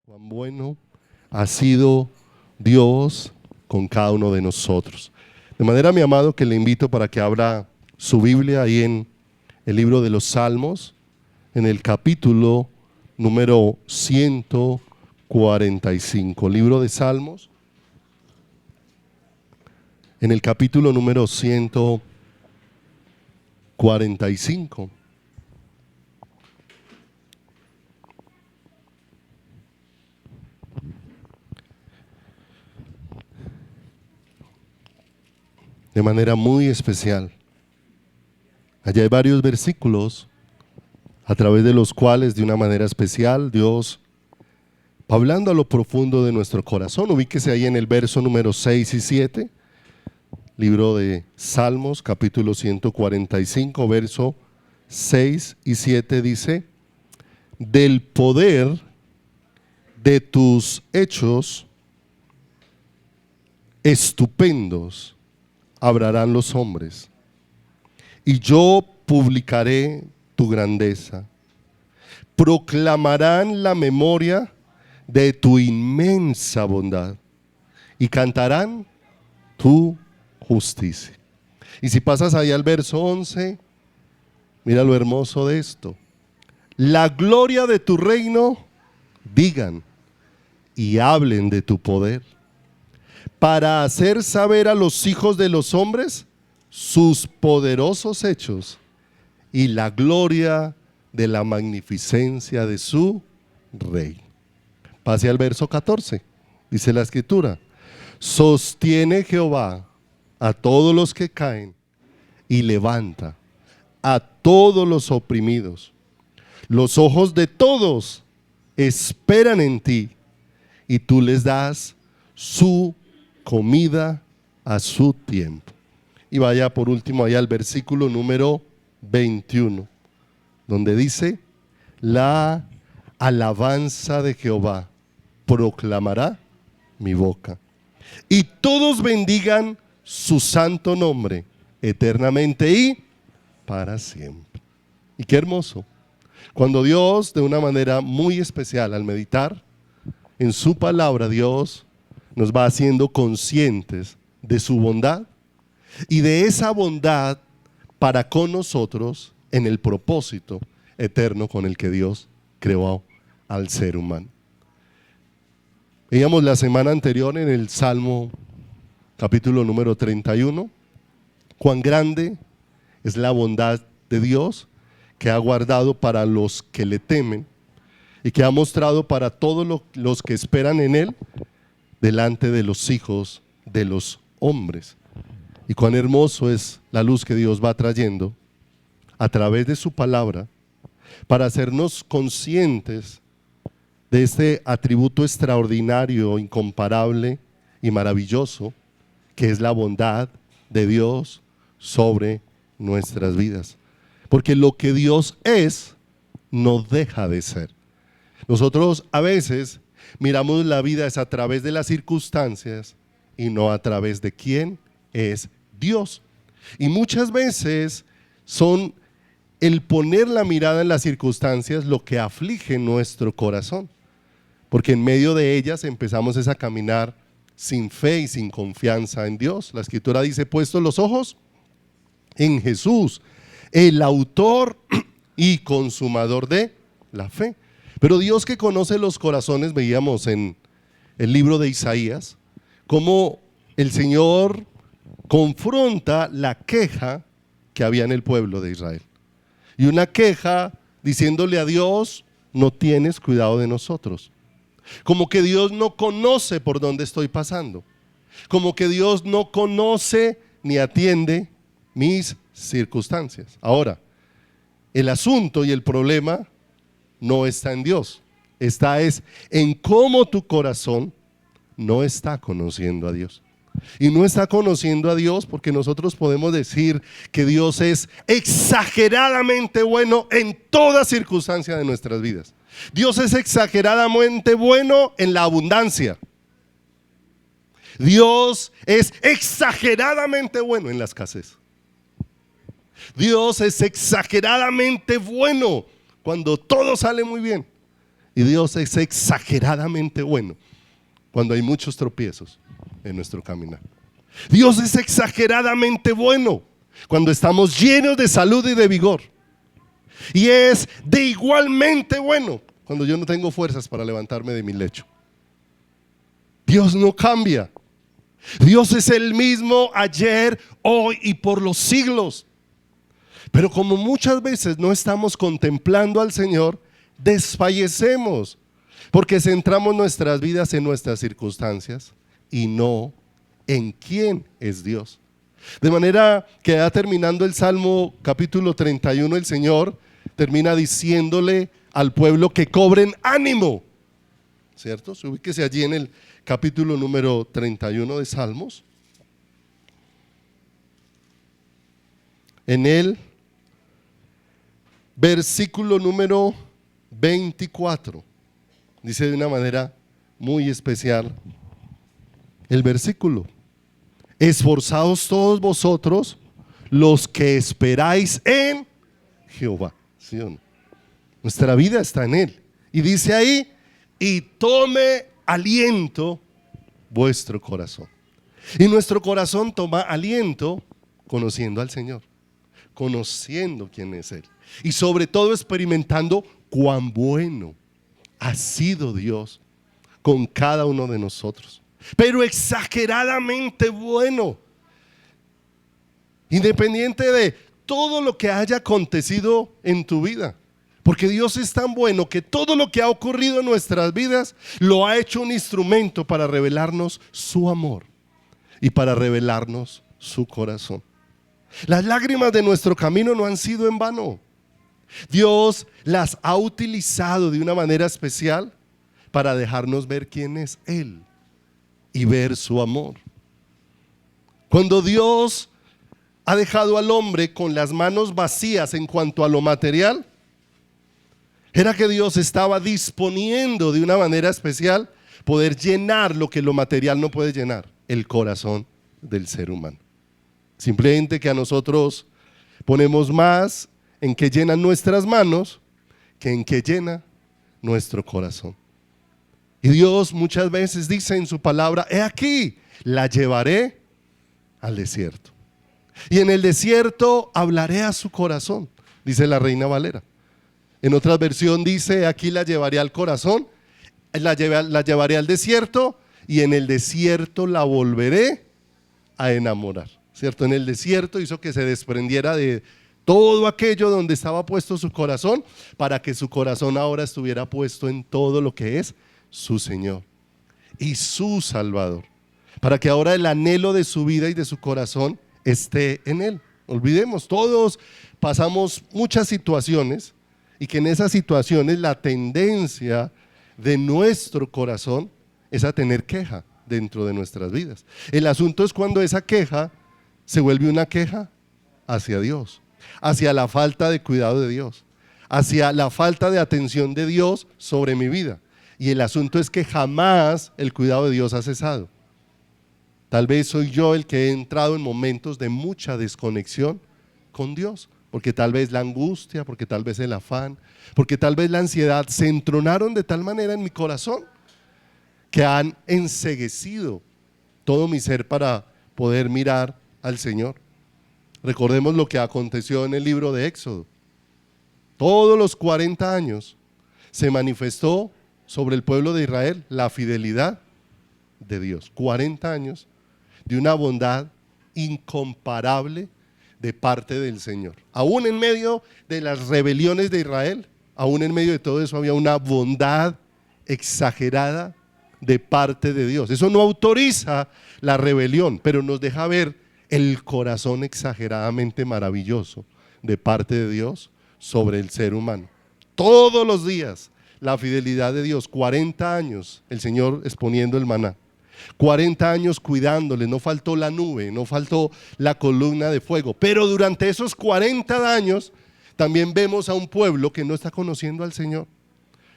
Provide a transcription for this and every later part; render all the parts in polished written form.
Cuán bueno ha sido Dios con cada uno de nosotros. De manera, mi amado, que le invito para que abra su Biblia ahí en el libro de los Salmos, en el capítulo número 145. Libro de Salmos, en el capítulo número 145. De manera muy especial. Allá hay varios versículos a través de los cuales, de una manera especial, Dios va hablando a lo profundo de nuestro corazón. Ubíquese ahí en el verso número 6 y 7, libro de Salmos, capítulo 145, verso 6 y 7 dice: del poder de tus hechos estupendos hablarán los hombres, y yo publicaré tu grandeza. Proclamarán la memoria de tu inmensa bondad y cantarán tu justicia. Y si pasas ahí al verso 11, mira lo hermoso de esto: la gloria de tu reino digan y hablen de tu poder, para hacer saber a los hijos de los hombres sus poderosos hechos y la gloria de la magnificencia de su rey. Pase al verso 14, dice la escritura: sostiene Jehová a todos los que caen y levanta a todos los oprimidos. Los ojos de todos esperan en ti, y tú les das su comida a su tiempo. Y vaya por último allá al versículo número 21, donde dice: la alabanza de Jehová proclamará mi boca, y todos bendigan su santo nombre eternamente y para siempre. Y qué hermoso cuando Dios, de una manera muy especial, al meditar en su palabra, Dios nos va haciendo conscientes de su bondad y de esa bondad para con nosotros en el propósito eterno con el que Dios creó al ser humano. Veíamos la semana anterior en el Salmo capítulo número 31 cuán grande es la bondad de Dios que ha guardado para los que le temen y que ha mostrado para todos los que esperan en Él delante de los hijos de los hombres. Y cuán hermoso es la luz que Dios va trayendo a través de su palabra para hacernos conscientes de este atributo extraordinario, incomparable y maravilloso que es la bondad de Dios sobre nuestras vidas. Porque lo que Dios es no deja de ser. Nosotros a veces miramos la vida es a través de las circunstancias y no a través de quién es Dios. Y muchas veces son el poner la mirada en las circunstancias lo que aflige nuestro corazón, porque en medio de ellas empezamos a caminar sin fe y sin confianza en Dios. La escritura dice: puestos los ojos en Jesús, el autor y consumador de la fe. Pero Dios, que conoce los corazones, veíamos en el libro de Isaías cómo el Señor confronta la queja que había en el pueblo de Israel. Y una queja diciéndole a Dios: no tienes cuidado de nosotros. Como que Dios no conoce por dónde estoy pasando. Como que Dios no conoce ni atiende mis circunstancias. Ahora, el asunto y el problema no está en Dios, está es en cómo tu corazón no está conociendo a Dios. Y no está conociendo a Dios porque nosotros podemos decir que Dios es exageradamente bueno en toda circunstancia de nuestras vidas. Dios es exageradamente bueno en la abundancia. Dios es exageradamente bueno en la escasez. Dios es exageradamente bueno cuando todo sale muy bien. Y Dios es exageradamente bueno cuando hay muchos tropiezos en nuestro caminar. Dios es exageradamente bueno cuando estamos llenos de salud y de vigor. Y es de igualmente bueno cuando yo no tengo fuerzas para levantarme de mi lecho. Dios no cambia. Dios es el mismo ayer, hoy y por los siglos. Pero como muchas veces no estamos contemplando al Señor, desfallecemos porque centramos nuestras vidas en nuestras circunstancias y no en quién es Dios. De manera que ya terminando el Salmo capítulo 31, el Señor termina diciéndole al pueblo que cobren ánimo, ¿cierto? Ubíquese allí en el capítulo número 31 de Salmos. En el versículo número 24, dice de una manera muy especial el versículo: esforzaos todos vosotros los que esperáis en Jehová. ¿Sí o no? Nuestra vida está en Él. Y dice ahí: y tome aliento vuestro corazón. Y nuestro corazón toma aliento conociendo al Señor, conociendo quién es Él. Y sobre todo experimentando cuán bueno ha sido Dios con cada uno de nosotros. Pero exageradamente bueno. Independiente de todo lo que haya acontecido en tu vida. Porque Dios es tan bueno que todo lo que ha ocurrido en nuestras vidas lo ha hecho un instrumento para revelarnos su amor y para revelarnos su corazón. Las lágrimas de nuestro camino no han sido en vano. Dios las ha utilizado de una manera especial para dejarnos ver quién es Él y ver su amor. Cuando Dios ha dejado al hombre con las manos vacías en cuanto a lo material, era que Dios estaba disponiendo de una manera especial poder llenar lo que lo material no puede llenar, el corazón del ser humano. Simplemente que a nosotros ponemos más en que llenan nuestras manos que en que llena nuestro corazón. Y Dios muchas veces dice en su palabra: he aquí, la llevaré al desierto. Y en el desierto hablaré a su corazón, dice la Reina Valera. En otra versión dice: aquí la llevaré al corazón, la llevaré al desierto, y en el desierto la volveré a enamorar. ¿Cierto? En el desierto hizo que se desprendiera de todo aquello donde estaba puesto su corazón, para que su corazón ahora estuviera puesto en todo lo que es su Señor y su Salvador, para que ahora el anhelo de su vida y de su corazón esté en Él. Olvidemos, todos pasamos muchas situaciones, y que en esas situaciones la tendencia de nuestro corazón es a tener queja dentro de nuestras vidas. El asunto es cuando esa queja se vuelve una queja hacia Dios, hacia la falta de cuidado de Dios, hacia la falta de atención de Dios sobre mi vida. Y el asunto es que jamás el cuidado de Dios ha cesado. Tal vez soy yo el que he entrado en momentos de mucha desconexión con Dios, porque tal vez la angustia, porque tal vez el afán, porque tal vez la ansiedad se entronaron de tal manera en mi corazón que han enceguecido todo mi ser para poder mirar al Señor. Recordemos lo que aconteció en el libro de Éxodo. Todos los 40 años se manifestó sobre el pueblo de Israel la fidelidad de Dios. 40 años de una bondad incomparable de parte del Señor. Aún en medio de las rebeliones de Israel, aún en medio de todo eso había una bondad exagerada de parte de Dios. Eso no autoriza la rebelión, pero nos deja ver el corazón exageradamente maravilloso de parte de Dios sobre el ser humano. Todos los días la fidelidad de Dios. 40 años el Señor exponiendo el maná, 40 años cuidándole, no faltó la nube, no faltó la columna de fuego. Pero durante esos 40 años también vemos a un pueblo que no está conociendo al Señor.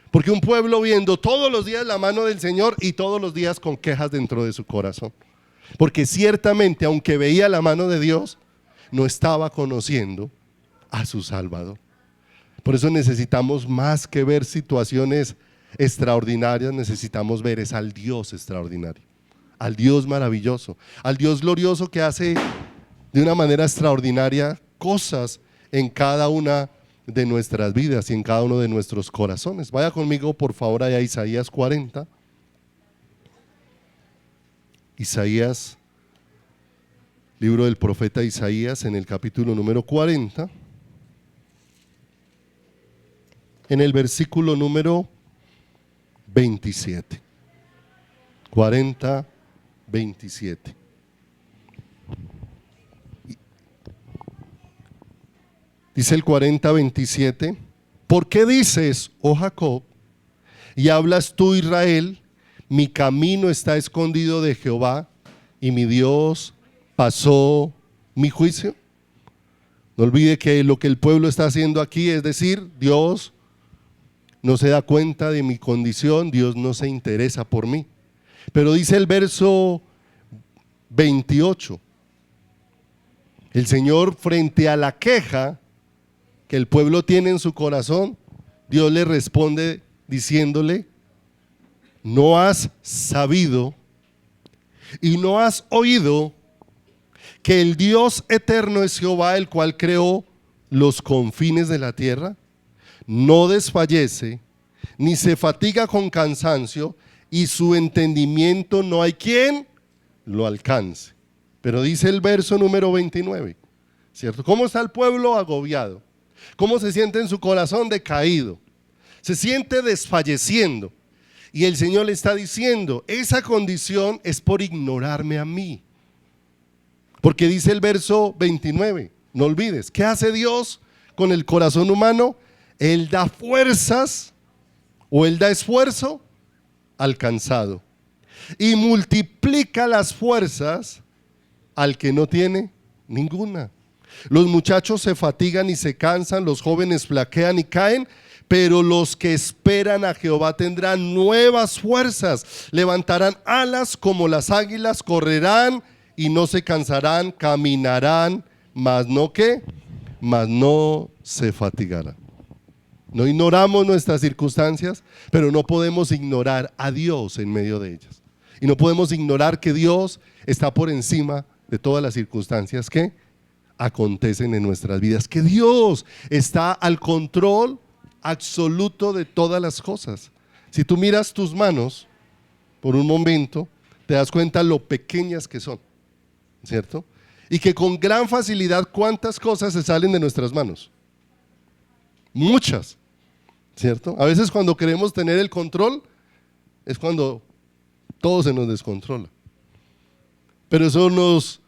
Porque un pueblo viendo todos los días la mano del Señor y todos los días con quejas dentro de su corazón. Porque ciertamente, aunque veía la mano de Dios, no estaba conociendo a su Salvador. Por eso necesitamos, más que ver situaciones extraordinarias, necesitamos ver es al Dios extraordinario, al Dios maravilloso, al Dios glorioso que hace de una manera extraordinaria cosas en cada una de nuestras vidas y en cada uno de nuestros corazones. Vaya conmigo por favor allá a Isaías 40. Isaías, libro del profeta Isaías, en el capítulo número 40, en el versículo número 27. 40, 27. Dice el 40, 27, ¿por qué dices, oh Jacob, y hablas tú, Israel, mi camino está escondido de Jehová y mi Dios pasó mi juicio? No olvide que lo que el pueblo está haciendo aquí es decir, Dios no se da cuenta de mi condición, Dios no se interesa por mí. Pero dice el verso 28, el Señor frente a la queja que el pueblo tiene en su corazón, Dios le responde diciéndole, ¿no has sabido y no has oído que el Dios eterno es Jehová, el cual creó los confines de la tierra? No desfallece, ni se fatiga con cansancio, y su entendimiento no hay quien lo alcance. Pero dice el verso número 29, ¿cierto? ¿Cómo está el pueblo agobiado? ¿Cómo se siente en su corazón decaído? Se siente desfalleciendo. Y el Señor le está diciendo, esa condición es por ignorarme a mí. Porque dice el verso 29, no olvides, ¿qué hace Dios con el corazón humano? Él da fuerzas o Él da esfuerzo al cansado y multiplica las fuerzas al que no tiene ninguna. Los muchachos se fatigan y se cansan, los jóvenes flaquean y caen, pero los que esperan a Jehová tendrán nuevas fuerzas, levantarán alas como las águilas, correrán y no se cansarán, caminarán, mas no ¿qué? Mas no se fatigarán. No ignoramos nuestras circunstancias, pero no podemos ignorar a Dios en medio de ellas. Y no podemos ignorar que Dios está por encima de todas las circunstancias que acontecen en nuestras vidas, que Dios está al control absoluto de todas las cosas. Si tú miras tus manos por un momento, te das cuenta lo pequeñas que son, ¿cierto? Y que con gran facilidad cuántas cosas se salen de nuestras manos. Muchas, ¿cierto? A veces cuando queremos tener el control es cuando todo se nos descontrola. Pero eso nos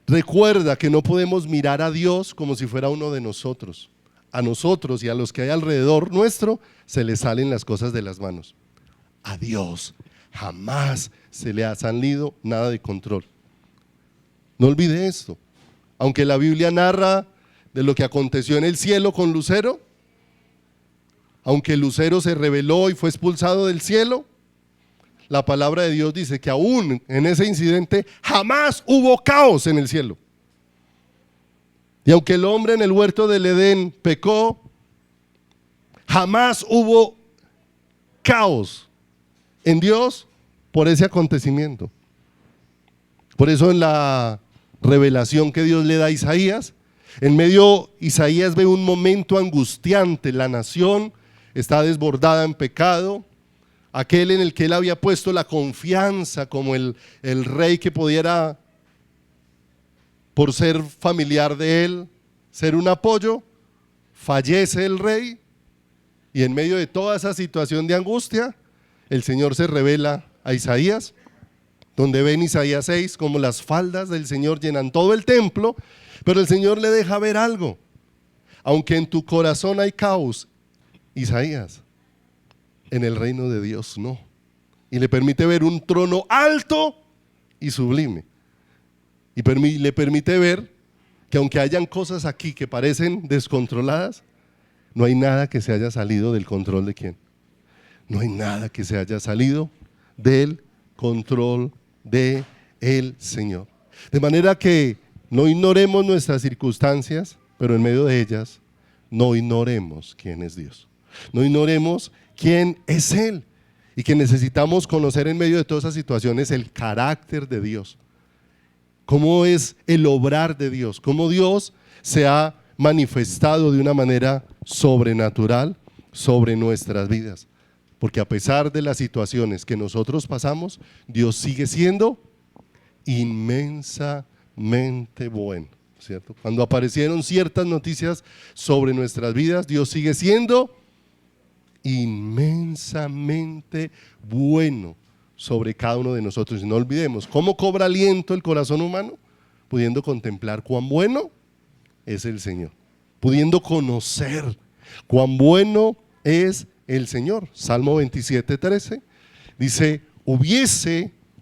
recuerda que no podemos mirar a Dios como si fuera uno de nosotros. A nosotros y a los que hay alrededor nuestro se les salen las cosas de las manos. A Dios jamás se le ha salido nada de control. No olvide esto. Aunque la Biblia narra de lo que aconteció en el cielo con Lucero, aunque Lucero se rebeló y fue expulsado del cielo, la palabra de Dios dice que aún en ese incidente jamás hubo caos en el cielo. Y aunque el hombre en el huerto del Edén pecó, jamás hubo caos en Dios por ese acontecimiento. Por eso en la revelación que Dios le da a Isaías, en medio Isaías ve un momento angustiante, la nación está desbordada en pecado, aquel en el que él había puesto la confianza como el rey que pudiera, por ser familiar de él, ser un apoyo, fallece el rey y en medio de toda esa situación de angustia, el Señor se revela a Isaías, donde ven Isaías 6 como las faldas del Señor llenan todo el templo, pero el Señor le deja ver algo, aunque en tu corazón hay caos, Isaías, en el reino de Dios no, y le permite ver un trono alto y sublime, y le permite ver que aunque hayan cosas aquí que parecen descontroladas, no hay nada que se haya salido del control de quién, no hay nada que se haya salido del control de el Señor. De manera que no ignoremos nuestras circunstancias, pero en medio de ellas no ignoremos quién es Dios. No ignoremos quién es Él y que necesitamos conocer en medio de todas esas situaciones el carácter de Dios, cómo es el obrar de Dios, cómo Dios se ha manifestado de una manera sobrenatural sobre nuestras vidas. Porque a pesar de las situaciones que nosotros pasamos, Dios sigue siendo inmensamente bueno, ¿cierto? Cuando aparecieron ciertas noticias sobre nuestras vidas, Dios sigue siendo inmensamente bueno sobre cada uno de nosotros. Y no olvidemos, ¿cómo cobra aliento el corazón humano? Pudiendo contemplar cuán bueno es el Señor, pudiendo conocer cuán bueno es el Señor. Salmo 27:13 dice: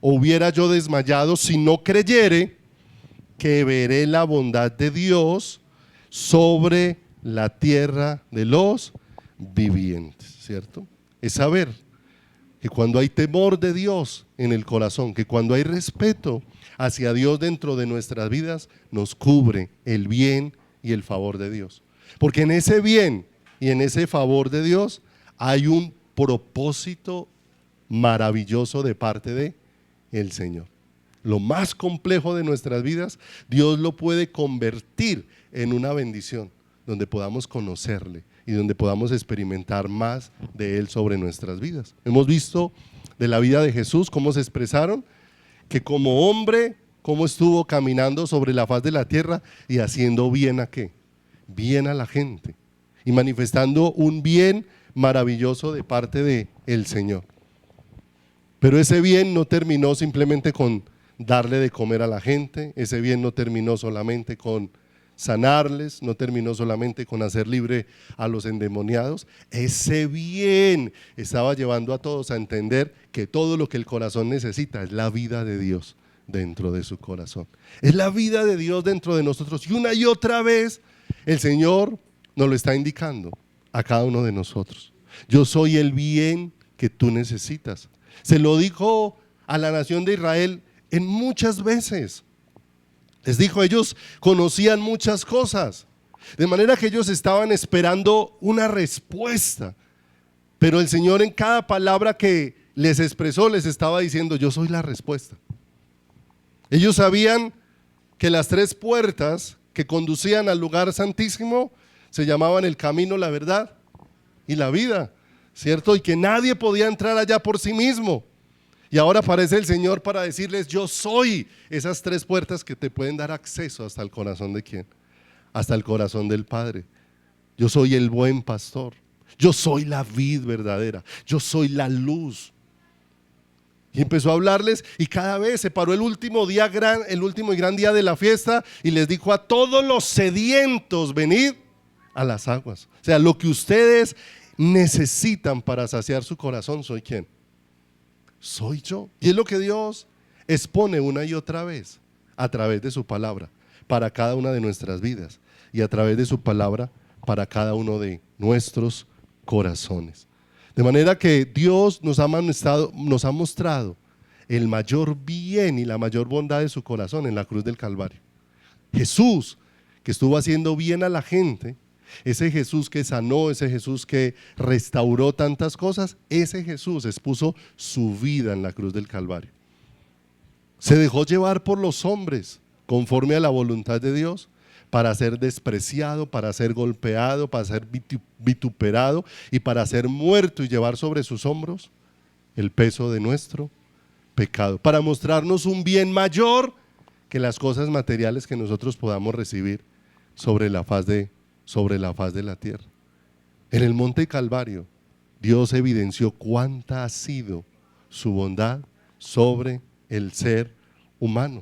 hubiera yo desmayado si no creyere que veré la bondad de Dios sobre la tierra de los vivientes, ¿cierto? Es saber que cuando hay temor de Dios en el corazón, que cuando hay respeto hacia Dios dentro de nuestras vidas, nos cubre el bien y el favor de Dios. Porque en ese bien y en ese favor de Dios hay un propósito maravilloso de parte de el Señor. Lo más complejo de nuestras vidas, Dios lo puede convertir en una bendición, donde podamos conocerle y donde podamos experimentar más de Él sobre nuestras vidas. Hemos visto de la vida de Jesús cómo se expresaron, que como hombre, cómo estuvo caminando sobre la faz de la tierra y haciendo bien a ¿qué? Bien a la gente y manifestando un bien maravilloso de parte de el Señor. Pero ese bien no terminó simplemente con darle de comer a la gente, ese bien no terminó solamente con sanarles, no terminó solamente con hacer libre a los endemoniados. Ese bien estaba llevando a todos a entender que todo lo que el corazón necesita es la vida de Dios dentro de su corazón, es la vida de Dios dentro de nosotros. Y una y otra vez el Señor nos lo está indicando a cada uno de nosotros: yo soy el bien que tú necesitas. Se lo dijo a la nación de Israel en muchas veces. Les dijo, ellos conocían muchas cosas, de manera que ellos estaban esperando una respuesta. Pero el Señor en cada palabra que les expresó les estaba diciendo: yo soy la respuesta. Ellos sabían que las 3 puertas que conducían al lugar santísimo se llamaban el camino, la verdad y la vida, ¿cierto? Y que nadie podía entrar allá por sí mismo. Y ahora aparece el Señor para decirles: yo soy esas 3 puertas que te pueden dar acceso hasta el corazón de ¿quién? Hasta el corazón del Padre. Yo soy el buen pastor, yo soy la vid verdadera, yo soy la luz. Y empezó a hablarles, y cada vez se paró el último y gran día de la fiesta y les dijo a todos los sedientos: venid a las aguas. O sea, lo que ustedes necesitan para saciar su corazón, ¿soy quién? Soy yo. Y es lo que Dios expone una y otra vez a través de su palabra para cada una de nuestras vidas y a través de su palabra para cada uno de nuestros corazones. De manera que Dios nos ha mostrado el mayor bien y la mayor bondad de su corazón en la cruz del Calvario. Jesús, que estuvo haciendo bien a la gente, ese Jesús que sanó, ese Jesús que restauró tantas cosas, ese Jesús expuso su vida en la cruz del Calvario. Se dejó llevar por los hombres conforme a la voluntad de Dios, para ser despreciado, para ser golpeado, para ser vituperado y para ser muerto y llevar sobre sus hombros el peso de nuestro pecado, para mostrarnos un bien mayor que las cosas materiales que nosotros podamos recibir sobre la faz de la tierra. En el monte Calvario, Dios evidenció cuánta ha sido su bondad sobre el ser humano.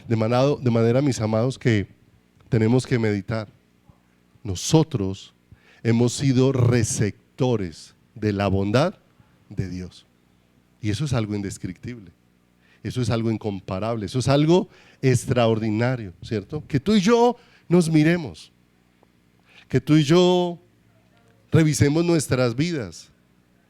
De manera, mis amados, que tenemos que meditar. Nosotros hemos sido receptores de la bondad de Dios. Y eso es algo indescriptible. Eso es algo incomparable. Eso es algo extraordinario, ¿cierto? Que tú y yo nos miremos. Que tú y yo revisemos nuestras vidas.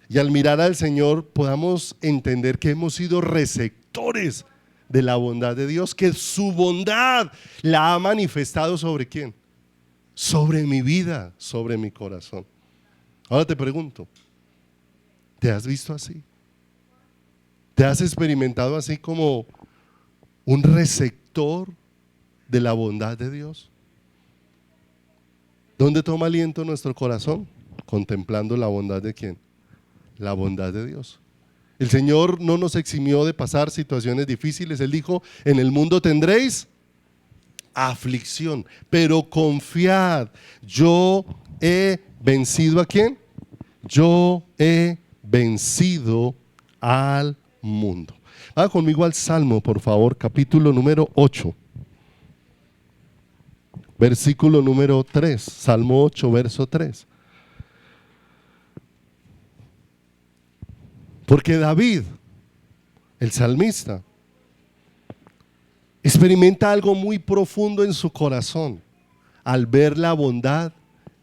Y al mirar al Señor podamos entender que hemos sido receptores de la bondad de Dios, que su bondad la ha manifestado ¿sobre quién? Sobre mi vida, sobre mi corazón. Ahora te pregunto, ¿Te has visto así? ¿Te has experimentado así como un receptor de la bondad de Dios? ¿Dónde toma aliento nuestro corazón? Contemplando la bondad de ¿quién? La bondad de Dios. El Señor no nos eximió de pasar situaciones difíciles. Él dijo, en el mundo tendréis aflicción, pero confiad, yo he vencido ¿a quién? Yo he vencido al mundo. Vaya conmigo al Salmo, por favor, capítulo número 8. Versículo número 3, Salmo 8, verso 3. Porque David, el salmista, experimenta algo muy profundo en su corazón al ver la bondad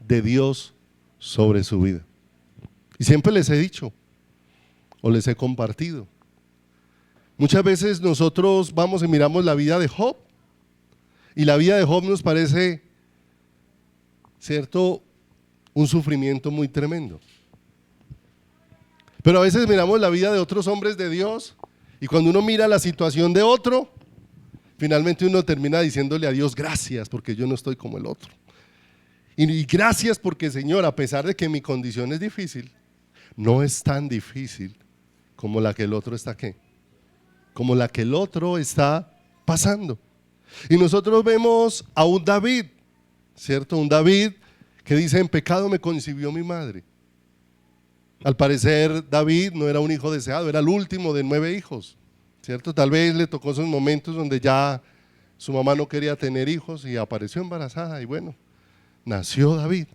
de Dios sobre su vida. Y siempre les he dicho, o les he compartido, muchas veces nosotros vamos y miramos la vida de Job, y la vida de Job nos parece, ¿cierto?, un sufrimiento muy tremendo. Pero a veces miramos la vida de otros hombres de Dios y cuando uno mira la situación de otro, finalmente uno termina diciéndole a Dios, gracias porque yo no estoy como el otro. Y gracias porque, Señor, a pesar de que mi condición es difícil, no es tan difícil como la que el otro está ¿qué? Como la que el otro está pasando. Y nosotros vemos a un David, ¿cierto? Un David que dice, en pecado me concibió mi madre. Al parecer David no era un hijo deseado, era el último de 9 hijos, ¿cierto? Tal vez le tocó esos momentos donde ya su mamá no quería tener hijos y apareció embarazada y bueno, nació David.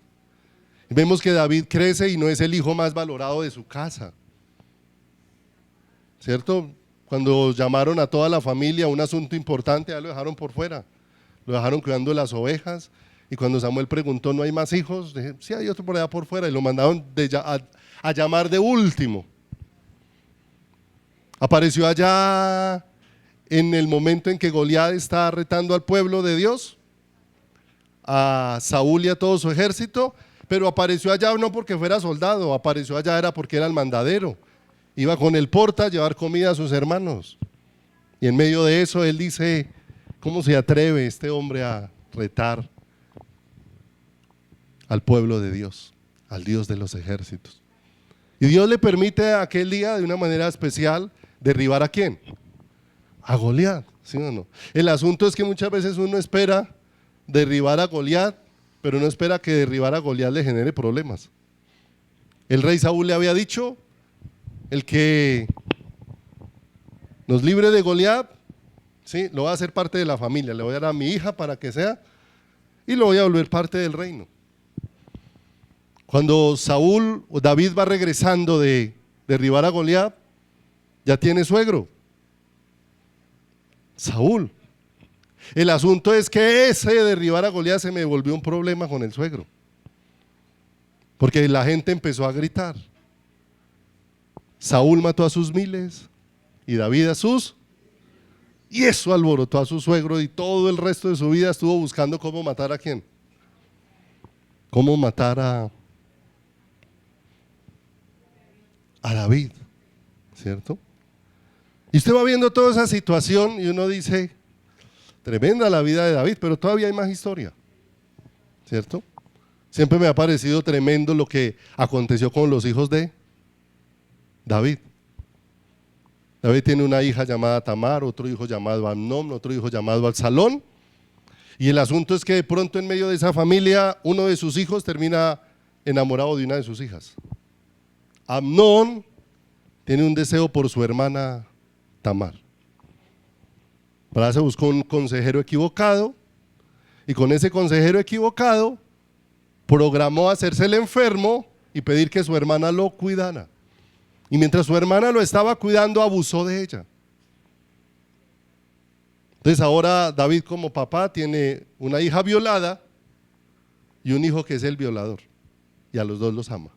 Y vemos que David crece y no es el hijo más valorado de su casa, ¿cierto? Cuando llamaron a toda la familia a un asunto importante, ya lo dejaron por fuera, lo dejaron cuidando las ovejas. Y cuando Samuel preguntó, ¿no hay más hijos? Dije, sí, hay otro por allá por fuera, y lo mandaron a llamar de último. Apareció allá en el momento en que Goliat está retando al pueblo de Dios, a Saúl y a todo su ejército, pero apareció allá no porque fuera soldado, apareció allá era porque era el mandadero. Iba con el porta a llevar comida a sus hermanos. Y en medio de eso él dice, ¿cómo se atreve este hombre a retar al pueblo de Dios, al Dios de los ejércitos? Y Dios le permite aquel día de una manera especial derribar ¿a quién? A Goliat, ¿sí o no? El asunto es que muchas veces uno espera derribar a Goliat, pero no espera que derribar a Goliat le genere problemas. El rey Saúl le había dicho, el que nos libre de Goliat, ¿sí?, lo va a hacer parte de la familia, le voy a dar a mi hija para que sea, y lo voy a volver parte del reino. Cuando Saúl o David va regresando de derribar a Goliat, ya tiene suegro, Saúl. El asunto es que ese derribar a Goliat se me volvió un problema con el suegro, porque la gente empezó a gritar. Saúl mató a sus miles y David a sus, y eso alborotó a su suegro y todo el resto de su vida estuvo buscando cómo matar a quién, cómo matar a David, ¿cierto? Y usted va viendo toda esa situación y uno dice, tremenda la vida de David, pero todavía hay más historia, ¿cierto? Siempre me ha parecido tremendo lo que aconteció con los hijos de David. David tiene una hija llamada Tamar, otro hijo llamado Amnón, otro hijo llamado Absalón, y el asunto es que de pronto en medio de esa familia uno de sus hijos termina enamorado de una de sus hijas. Amnón tiene un deseo por su hermana Tamar. Para se buscó un consejero equivocado y con ese consejero equivocado programó hacerse el enfermo y pedir que su hermana lo cuidara. Y mientras su hermana lo estaba cuidando, abusó de ella. Entonces ahora David como papá tiene una hija violada y un hijo que es el violador. Y a los dos los ama.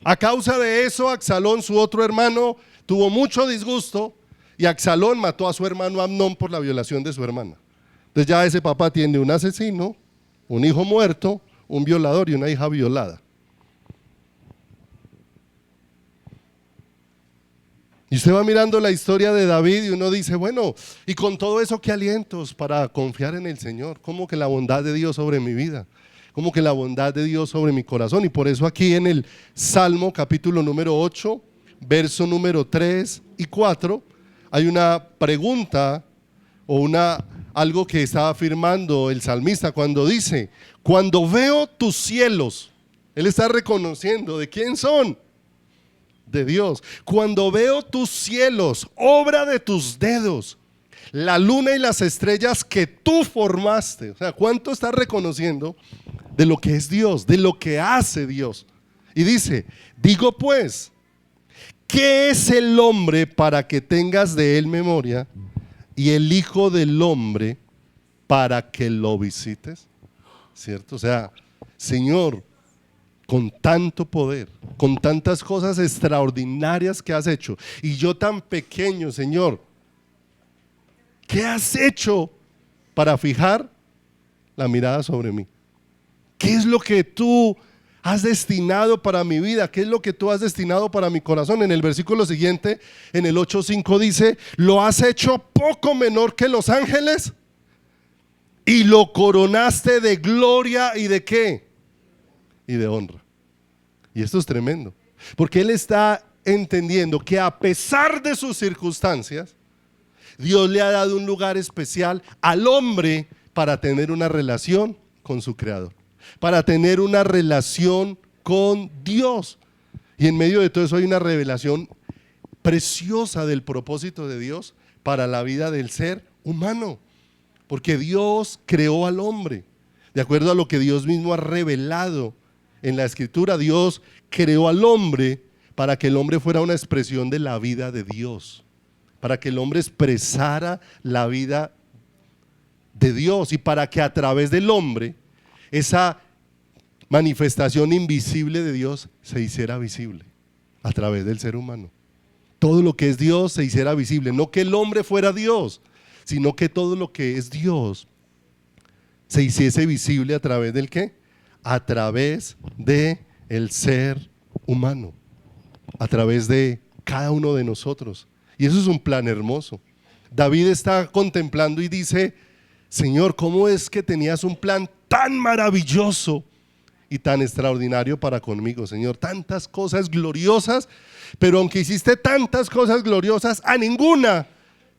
A causa de eso, Absalón, su otro hermano, tuvo mucho disgusto y Absalón mató a su hermano Amnón por la violación de su hermana. Entonces ya ese papá tiene un asesino, un hijo muerto, un violador y una hija violada. Y usted va mirando la historia de David y uno dice, bueno, y con todo eso, ¿qué alientos para confiar en el Señor? ¿Cómo que la bondad de Dios sobre mi vida? ¿Cómo que la bondad de Dios sobre mi corazón? Y por eso aquí en el Salmo capítulo número 8, verso número 3 y 4, hay una pregunta o algo que está afirmando el salmista cuando dice, cuando veo tus cielos, él está reconociendo de quién son, de Dios. Cuando veo tus cielos, obra de tus dedos, la luna y las estrellas que tú formaste. O sea, ¿cuánto está reconociendo de lo que es Dios, de lo que hace Dios? Y dice, digo pues, ¿qué es el hombre para que tengas de él memoria? Y el hijo del hombre para que lo visites. ¿Cierto? O sea, Señor, con tanto poder, con tantas cosas extraordinarias que has hecho, y yo tan pequeño, Señor, ¿qué has hecho para fijar la mirada sobre mí? ¿Qué es lo que tú has destinado para mi vida? ¿Qué es lo que tú has destinado para mi corazón? En el versículo siguiente, en el 8:5 dice, lo has hecho poco menor que los ángeles y lo coronaste de gloria y de ¿qué? Y de honra. Y esto es tremendo, porque él está entendiendo que a pesar de sus circunstancias, Dios le ha dado un lugar especial al hombre para tener una relación con su creador, para tener una relación con Dios. Y en medio de todo eso hay una revelación preciosa del propósito de Dios para la vida del ser humano, porque Dios creó al hombre de acuerdo a lo que Dios mismo ha revelado en la Escritura. Dios creó al hombre para que el hombre fuera una expresión de la vida de Dios, para que el hombre expresara la vida de Dios y para que a través del hombre esa manifestación invisible de Dios se hiciera visible a través del ser humano. Todo lo que es Dios se hiciera visible, no que el hombre fuera Dios, sino que todo lo que es Dios se hiciese visible a través del ¿qué? A través de el ser humano, a través de cada uno de nosotros. Y eso es un plan hermoso. David está contemplando y dice, Señor, ¿cómo es que tenías un plan tan maravilloso y tan extraordinario para conmigo, Señor? Tantas cosas gloriosas, pero aunque hiciste tantas cosas gloriosas, a ninguna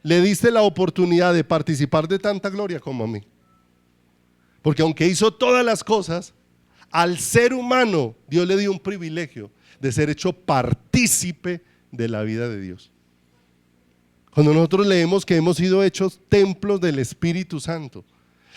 le diste la oportunidad de participar de tanta gloria como a mí. Porque aunque hizo todas las cosas, al ser humano Dios le dio un privilegio de ser hecho partícipe de la vida de Dios. Cuando nosotros leemos que hemos sido hechos templos del Espíritu Santo,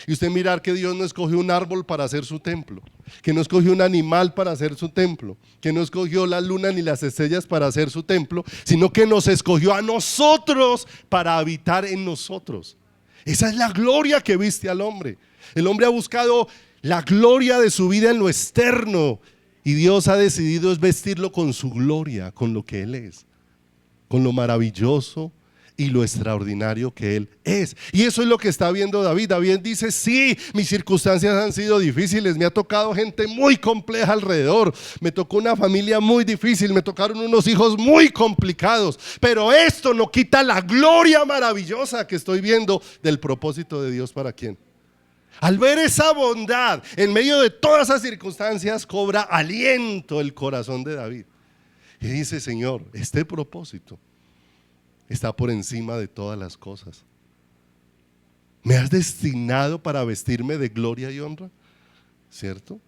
y usted mirar que Dios no escogió un árbol para hacer su templo, que no escogió un animal para hacer su templo, que no escogió la luna ni las estrellas para hacer su templo, sino que nos escogió a nosotros para habitar en nosotros. Esa es la gloria que viste al hombre. El hombre ha buscado la gloria de su vida en lo externo y Dios ha decidido es vestirlo con su gloria, con lo que Él es, con lo maravilloso y lo extraordinario que Él es. Y eso es lo que está viendo David. David dice, sí, mis circunstancias han sido difíciles, me ha tocado gente muy compleja alrededor, me tocó una familia muy difícil, me tocaron unos hijos muy complicados, pero esto no quita la gloria maravillosa que estoy viendo del propósito de Dios para quién. Al ver esa bondad en medio de todas esas circunstancias, cobra aliento el corazón de David y dice, Señor, este propósito está por encima de todas las cosas. Me has destinado para vestirme de gloria y honra, ¿cierto?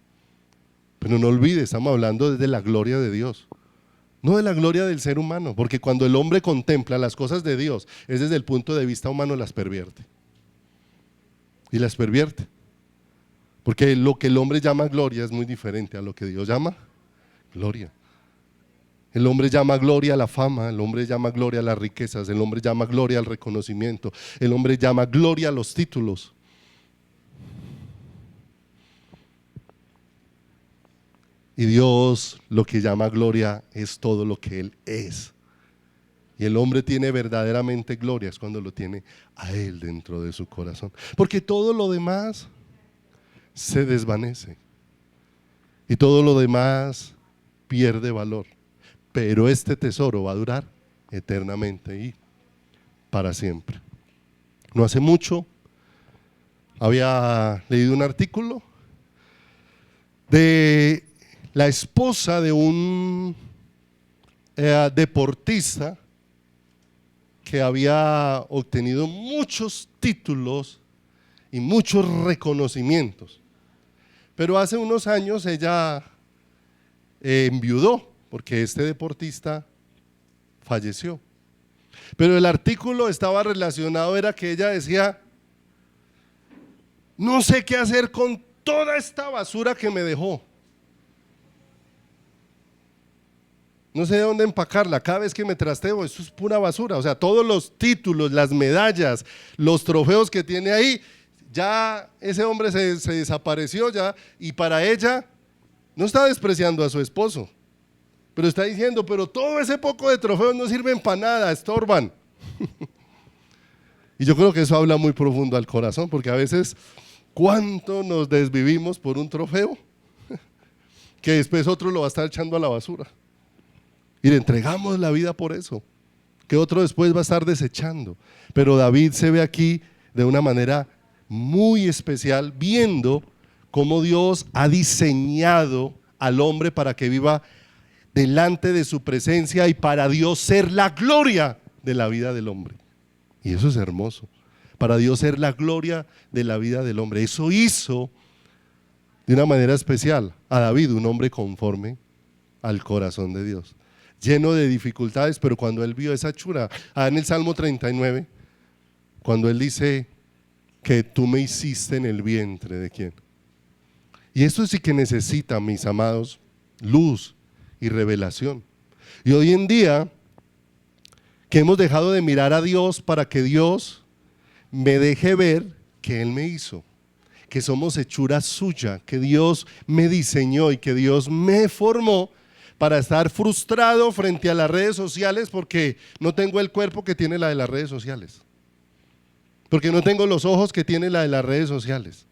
Pero no olvides, estamos hablando de la gloria de Dios, no de la gloria del ser humano, porque cuando el hombre contempla las cosas de Dios, es desde el punto de vista humano, las pervierte. Y las pervierte, porque lo que el hombre llama gloria es muy diferente a lo que Dios llama gloria. El hombre llama gloria a la fama, el hombre llama gloria a las riquezas, el hombre llama gloria al reconocimiento, el hombre llama gloria a los títulos. Y Dios lo que llama gloria es todo lo que Él es. Y el hombre tiene verdaderamente gloria es cuando lo tiene a Él dentro de su corazón. Porque todo lo demás se desvanece y todo lo demás pierde valor. Pero este tesoro va a durar eternamente y para siempre. No hace mucho había leído un artículo de la esposa de un deportista que había obtenido muchos títulos y muchos reconocimientos, pero hace unos años ella enviudó porque este deportista falleció. Pero el artículo estaba relacionado, era que ella decía: no sé qué hacer con toda esta basura que me dejó. No sé de dónde empacarla, cada vez que me trasteo, eso es pura basura. O sea, todos los títulos, las medallas, los trofeos que tiene ahí, ya ese hombre se desapareció ya, y para ella no está despreciando a su esposo, pero está diciendo: pero todo ese poco de trofeos no sirven para nada, estorban. Y yo creo que eso habla muy profundo al corazón, porque a veces cuánto nos desvivimos por un trofeo que después otro lo va a estar echando a la basura. Y le entregamos la vida por eso, que otro después va a estar desechando. Pero David se ve aquí de una manera muy especial, viendo cómo Dios ha diseñado al hombre para que viva delante de su presencia y para Dios ser la gloria de la vida del hombre. Y eso es hermoso, para Dios ser la gloria de la vida del hombre. Eso hizo de una manera especial a David, un hombre conforme al corazón de Dios, lleno de dificultades, pero cuando él vio esa hechura, en el Salmo 39, cuando él dice que tú me hiciste en el vientre de quién. Y esto sí que necesita, mis amados, luz y revelación. Y hoy en día, que hemos dejado de mirar a Dios para que Dios me deje ver que Él me hizo, que somos hechura suya, que Dios me diseñó y que Dios me formó, para estar frustrado frente a las redes sociales porque no tengo el cuerpo que tiene la de las redes sociales, porque no tengo los ojos que tiene la de las redes sociales,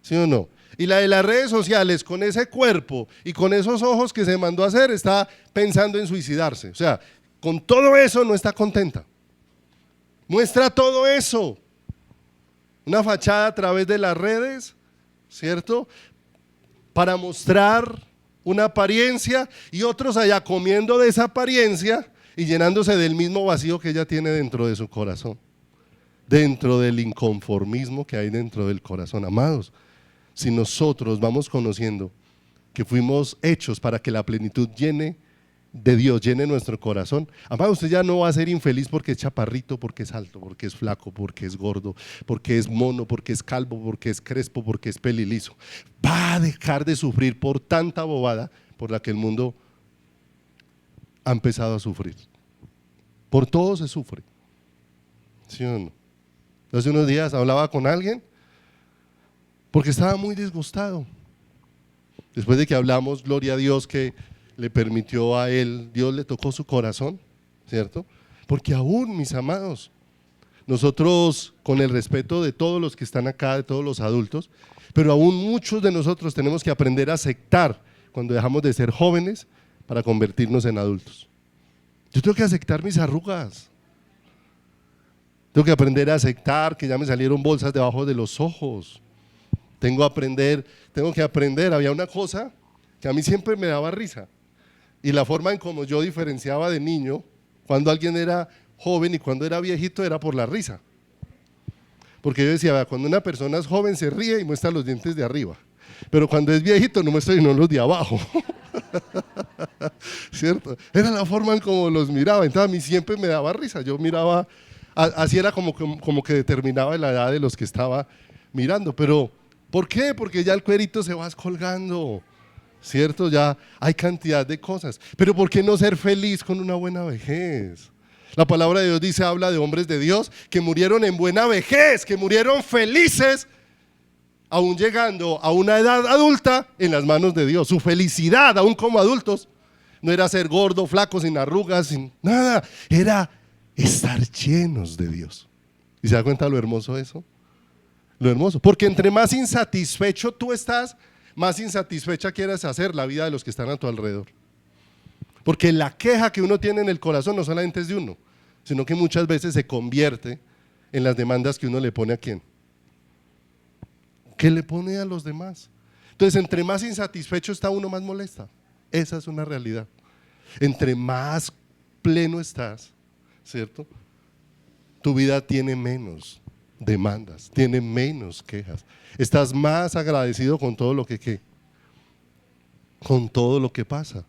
¿sí o no? Y la de las redes sociales, con ese cuerpo y con esos ojos que se mandó a hacer, está pensando en suicidarse. O sea, con todo eso no está contenta. Muestra todo eso, una fachada a través de las redes, ¿cierto? Para mostrar una apariencia, y otros allá comiendo de esa apariencia y llenándose del mismo vacío que ella tiene dentro de su corazón, dentro del inconformismo que hay dentro del corazón. Amados, si nosotros vamos conociendo que fuimos hechos para que la plenitud llene de Dios, llene nuestro corazón, amado, usted ya no va a ser infeliz porque es chaparrito, porque es alto, porque es flaco, porque es gordo, porque es mono, porque es calvo, porque es crespo, porque es pelilizo. Va a dejar de sufrir por tanta bobada por la que el mundo ha empezado a sufrir. Por todo se sufre, ¿sí o no? Hace unos días hablaba con alguien porque estaba muy disgustado. Después de que hablamos, gloria a Dios, que le permitió a él, Dios le tocó su corazón, ¿cierto? Porque aún, mis amados, nosotros, con el respeto de todos los que están acá, de todos los adultos, pero aún muchos de nosotros tenemos que aprender a aceptar cuando dejamos de ser jóvenes para convertirnos en adultos. Yo tengo que aceptar mis arrugas, tengo que aprender a aceptar que ya me salieron bolsas debajo de los ojos, tengo que aprender, había una cosa que a mí siempre me daba risa, y la forma en como yo diferenciaba de niño cuando alguien era joven y cuando era viejito era por la risa. Porque yo decía, cuando una persona es joven se ríe y muestra los dientes de arriba, pero cuando es viejito no muestra sino los de abajo. ¿Cierto? Era la forma en como los miraba, entonces a mí siempre me daba risa, yo miraba, así era como que determinaba la edad de los que estaba mirando, pero ¿por qué? Porque ya el cuerito se va colgando, ¿cierto? Ya hay cantidad de cosas, pero ¿por qué no ser feliz con una buena vejez? La palabra de Dios dice, habla de hombres de Dios que murieron en buena vejez, que murieron felices, aún llegando a una edad adulta en las manos de Dios. Su felicidad, aún como adultos, no era ser gordo, flaco, sin arrugas, sin nada, era estar llenos de Dios. ¿Y se da cuenta lo hermoso de eso? Lo hermoso, porque entre más insatisfecho tú estás, más insatisfecha quieres hacer la vida de los que están a tu alrededor. Porque la queja que uno tiene en el corazón no solamente es de uno, sino que muchas veces se convierte en las demandas que uno le pone a quién. ¿Qué le pone a los demás? Entonces, entre más insatisfecho está uno, más molesta. Esa es una realidad. Entre más pleno estás, ¿cierto? Tu vida tiene menos demandas, tiene menos quejas. Estás más agradecido con todo lo que con todo lo que pasa.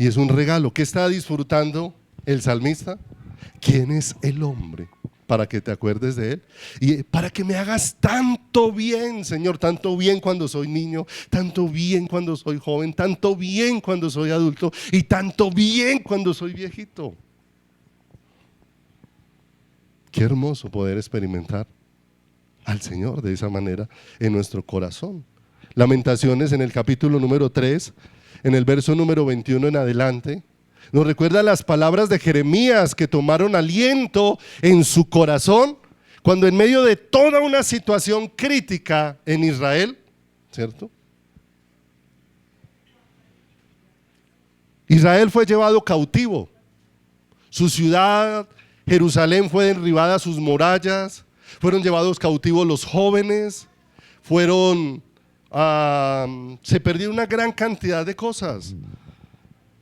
Y es un regalo. ¿Qué está disfrutando el salmista? ¿Quién es el hombre para que te acuerdes de él? Y para que me hagas tanto bien, Señor, tanto bien cuando soy niño, tanto bien cuando soy joven, tanto bien cuando soy adulto y tanto bien cuando soy viejito. Qué hermoso poder experimentar al Señor de esa manera en nuestro corazón. Lamentaciones en el capítulo número 3, en el verso número 21 en adelante, nos recuerda las palabras de Jeremías que tomaron aliento en su corazón cuando en medio de toda una situación crítica en Israel, ¿cierto? Israel fue llevado cautivo, su ciudad Jerusalén fue derribada, sus murallas, fueron llevados cautivos los jóvenes, se perdió una gran cantidad de cosas.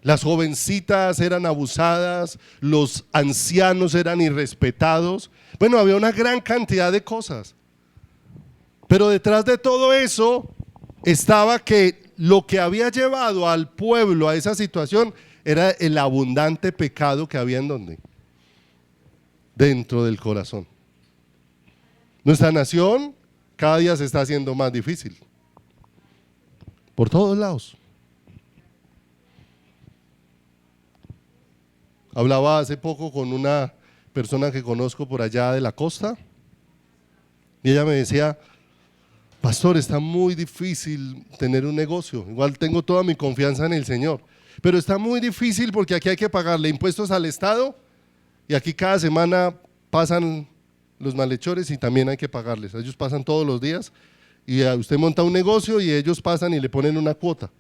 Las jovencitas eran abusadas, los ancianos eran irrespetados. Bueno, había una gran cantidad de cosas. Pero detrás de todo eso estaba que lo que había llevado al pueblo a esa situación era el abundante pecado que había en donde dentro del corazón. Nuestra nación cada día se está haciendo más difícil, por todos lados. Hablaba hace poco con una persona que conozco por allá de la costa y ella me decía: pastor, está muy difícil tener un negocio, igual tengo toda mi confianza en el Señor, pero está muy difícil porque aquí hay que pagarle impuestos al Estado. Y aquí cada semana pasan los malhechores y también hay que pagarles. Ellos pasan todos los días y usted monta un negocio y ellos pasan y le ponen una cuota.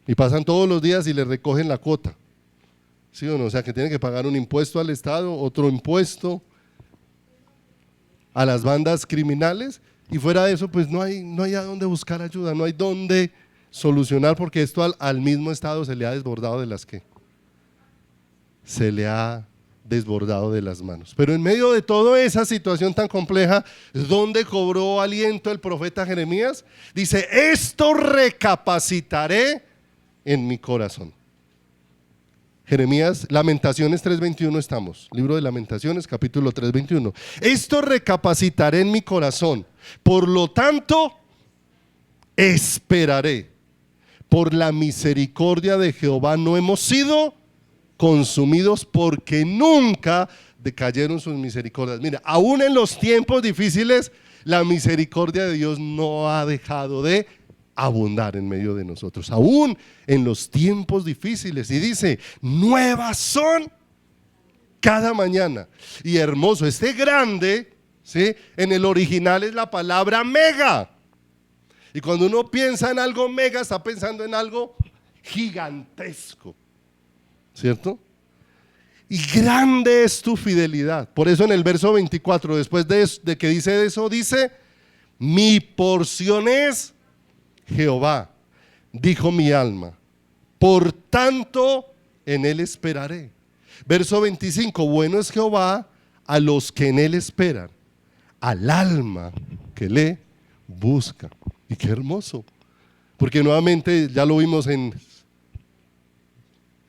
Y pasan todos los días y le recogen la cuota. ¿Sí o no? O sea que tiene que pagar un impuesto al Estado, otro impuesto a las bandas criminales, y fuera de eso pues no hay a dónde buscar ayuda, no hay dónde solucionar, porque esto al mismo Estado se le ha desbordado de las que se le ha desbordado de las manos. Pero en medio de toda esa situación tan compleja, ¿dónde cobró aliento el profeta Jeremías? Dice: esto recapacitaré en mi corazón. Jeremías, Lamentaciones 3:21 estamos, libro de Lamentaciones, capítulo 3:21. Esto recapacitaré en mi corazón, por lo tanto, esperaré. Por la misericordia de Jehová no hemos sido consumidos, porque nunca decayeron sus misericordias. Mira, aún en los tiempos difíciles, la misericordia de Dios no ha dejado de abundar en medio de nosotros, aún en los tiempos difíciles. Y dice: nuevas son cada mañana. Y hermoso, este grande, ¿sí? En el original es la palabra mega. Y cuando uno piensa en algo mega, está pensando en algo gigantesco, ¿cierto? Y grande es tu fidelidad. Por eso en el verso 24, después de que dice eso, dice: mi porción es Jehová, dijo mi alma, por tanto en él esperaré. Verso 25, bueno es Jehová a los que en él esperan, al alma que le busca. Y qué hermoso, porque nuevamente ya lo vimos en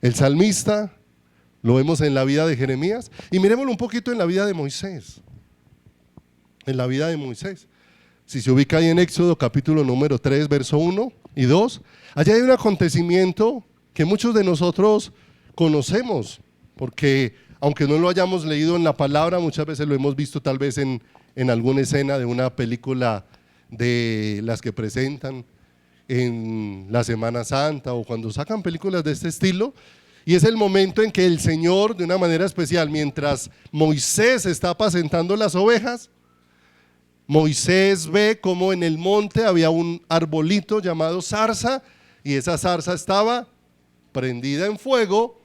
el salmista, lo vemos en la vida de Jeremías, y miremoslo un poquito en la vida de Moisés. En la vida de Moisés, si se ubica ahí en Éxodo capítulo número 3, verso 1 y 2, allá hay un acontecimiento que muchos de nosotros conocemos, porque aunque no lo hayamos leído en la palabra, muchas veces lo hemos visto tal vez en alguna escena de una película de las que presentan en la Semana Santa o cuando sacan películas de este estilo. Y es el momento en que el Señor, de una manera especial, mientras Moisés está apacentando las ovejas, Moisés ve como en el monte había un arbolito llamado zarza, y esa zarza estaba prendida en fuego,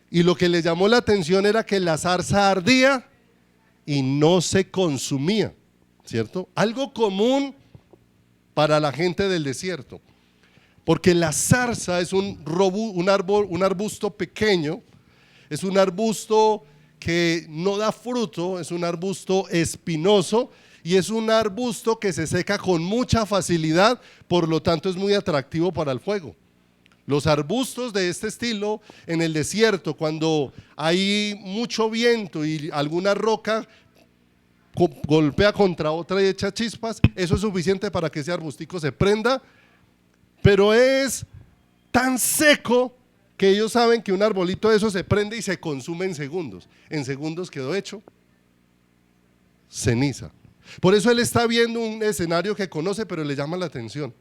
y lo que le llamó la atención era que la zarza ardía y no se consumía, ¿cierto? Algo común para la gente del desierto, porque la zarza es un arbusto pequeño, es un arbusto que no da fruto, es un arbusto espinoso y es un arbusto que se seca con mucha facilidad, por lo tanto es muy atractivo para el fuego. Los arbustos de este estilo en el desierto, cuando hay mucho viento y alguna roca golpea contra otra y echa chispas, eso es suficiente para que ese arbustico se prenda, pero es tan seco que ellos saben que un arbolito de eso se prende y se consume en segundos. En segundos quedó hecho ceniza. Por eso él está viendo un escenario que conoce, pero le llama la atención.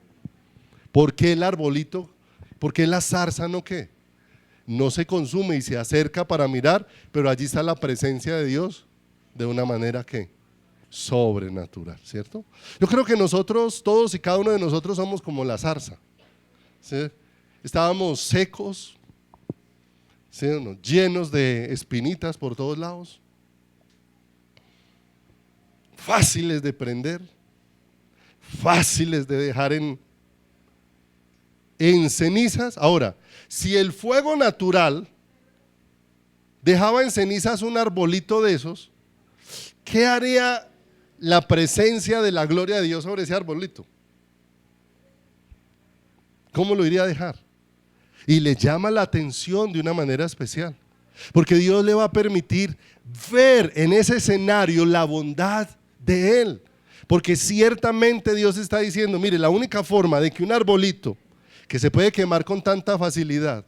¿Por qué el arbolito? ¿Por qué la zarza no se consume y se acerca para mirar? Pero allí está la presencia de Dios de una manera que sobrenatural, ¿cierto? Yo creo que nosotros, todos y cada uno de nosotros somos como la zarza, ¿sí? Estábamos secos, ¿sí? Llenos de espinitas por todos lados, fáciles de prender, fáciles de dejar en cenizas. Ahora, si el fuego natural dejaba en cenizas un arbolito de esos, ¿qué haría la presencia de la gloria de Dios sobre ese arbolito? ¿Cómo lo iría a dejar? Y le llama la atención de una manera especial, porque Dios le va a permitir ver en ese escenario la bondad de Él, porque ciertamente Dios está diciendo, mire, la única forma de que un arbolito que se puede quemar con tanta facilidad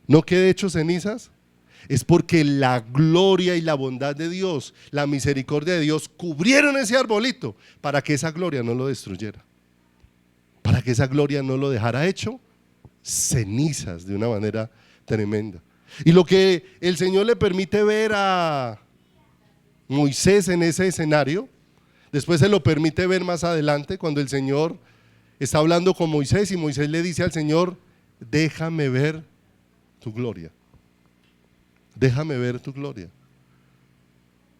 no quede hecho cenizas, es porque la gloria y la bondad de Dios, la misericordia de Dios cubrieron ese arbolito para que esa gloria no lo destruyera, para que esa gloria no lo dejara hecho cenizas de una manera tremenda. Y lo que el Señor le permite ver a Moisés en ese escenario, después se lo permite ver más adelante cuando el Señor está hablando con Moisés y Moisés le dice al Señor, déjame ver tu gloria, déjame ver tu gloria.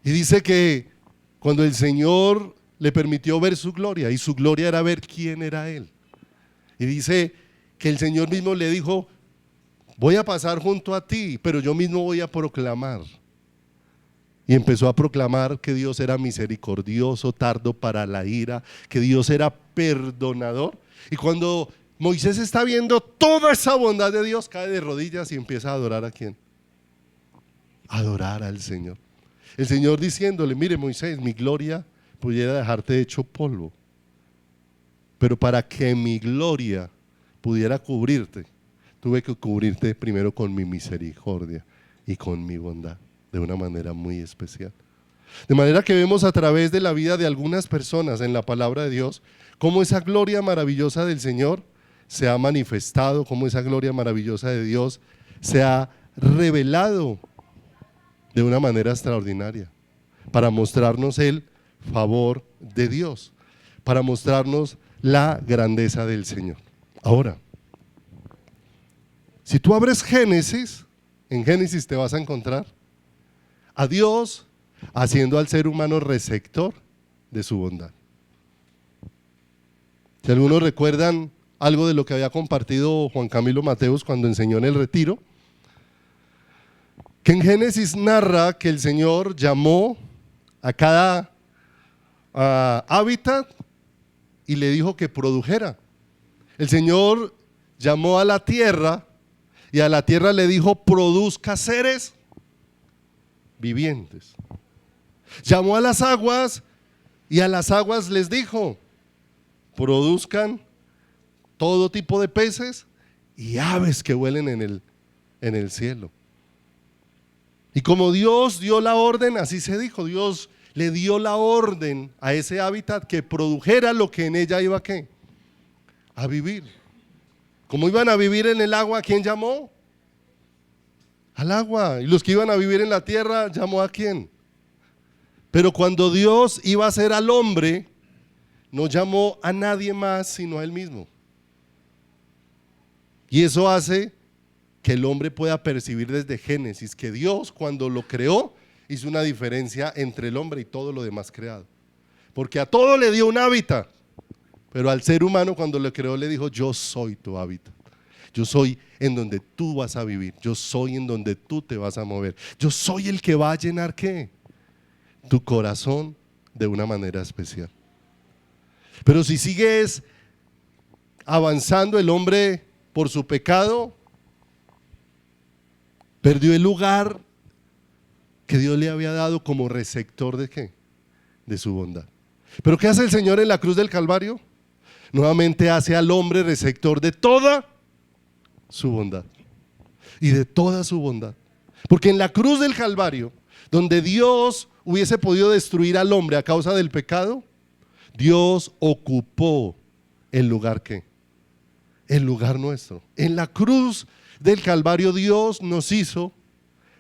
Y dice que cuando el Señor le permitió ver su gloria, y su gloria era ver quién era Él, y dice que el Señor mismo le dijo, voy a pasar junto a ti, pero yo mismo voy a proclamar. Y empezó a proclamar que Dios era misericordioso, tardo para la ira, que Dios era perdonador. Y cuando Moisés está viendo toda esa bondad de Dios, cae de rodillas y empieza a adorar ¿a quién? Adorar al Señor. El Señor diciéndole, mire Moisés, mi gloria pudiera dejarte hecho polvo, pero para que mi gloria pudiera cubrirte, tuve que cubrirte primero con mi misericordia y con mi bondad, de una manera muy especial. De manera que vemos a través de la vida de algunas personas en la palabra de Dios, cómo esa gloria maravillosa del Señor se ha manifestado, cómo esa gloria maravillosa de Dios se ha revelado de una manera extraordinaria, para mostrarnos el favor de Dios, para mostrarnos la grandeza del Señor. Ahora, si tú abres Génesis, en Génesis te vas a encontrar a Dios haciendo al ser humano receptor de su bondad. Si algunos recuerdan algo de lo que había compartido Juan Camilo Mateos cuando enseñó en el retiro, que en Génesis narra que el Señor llamó a cada hábitat y le dijo que produjera. El Señor llamó a la tierra y a la tierra le dijo, produzca seres vivientes. Llamó a las aguas y a las aguas les dijo, produzcan todo tipo de peces y aves que vuelen en el cielo. Y como Dios dio la orden, así se dijo, Dios le dio la orden a ese hábitat que produjera lo que en ella iba ¿qué? A vivir. Como iban a vivir en el agua, ¿a quién llamó? Al agua. Y los que iban a vivir en la tierra, ¿llamó a quién? Pero cuando Dios iba a hacer al hombre, no llamó a nadie más sino a Él mismo. Y eso hace que el hombre pueda percibir desde Génesis que Dios, cuando lo creó, hizo una diferencia entre el hombre y todo lo demás creado. Porque a todo le dio un hábitat, pero al ser humano cuando lo creó le dijo: yo soy tu hábitat. Yo soy en donde tú vas a vivir, yo soy en donde tú te vas a mover. Yo soy el que va a llenar ¿qué? Tu corazón de una manera especial. Pero si sigues avanzando, el hombre por su pecado perdió el lugar que Dios le había dado como receptor de ¿qué? De su bondad. Pero ¿qué hace el Señor en la cruz del Calvario? Nuevamente hace al hombre receptor de toda su bondad y de toda su bondad. Porque en la cruz del Calvario, donde Dios hubiese podido destruir al hombre a causa del pecado, Dios ocupó el lugar ¿qué? El lugar nuestro. En la cruz del Calvario Dios nos hizo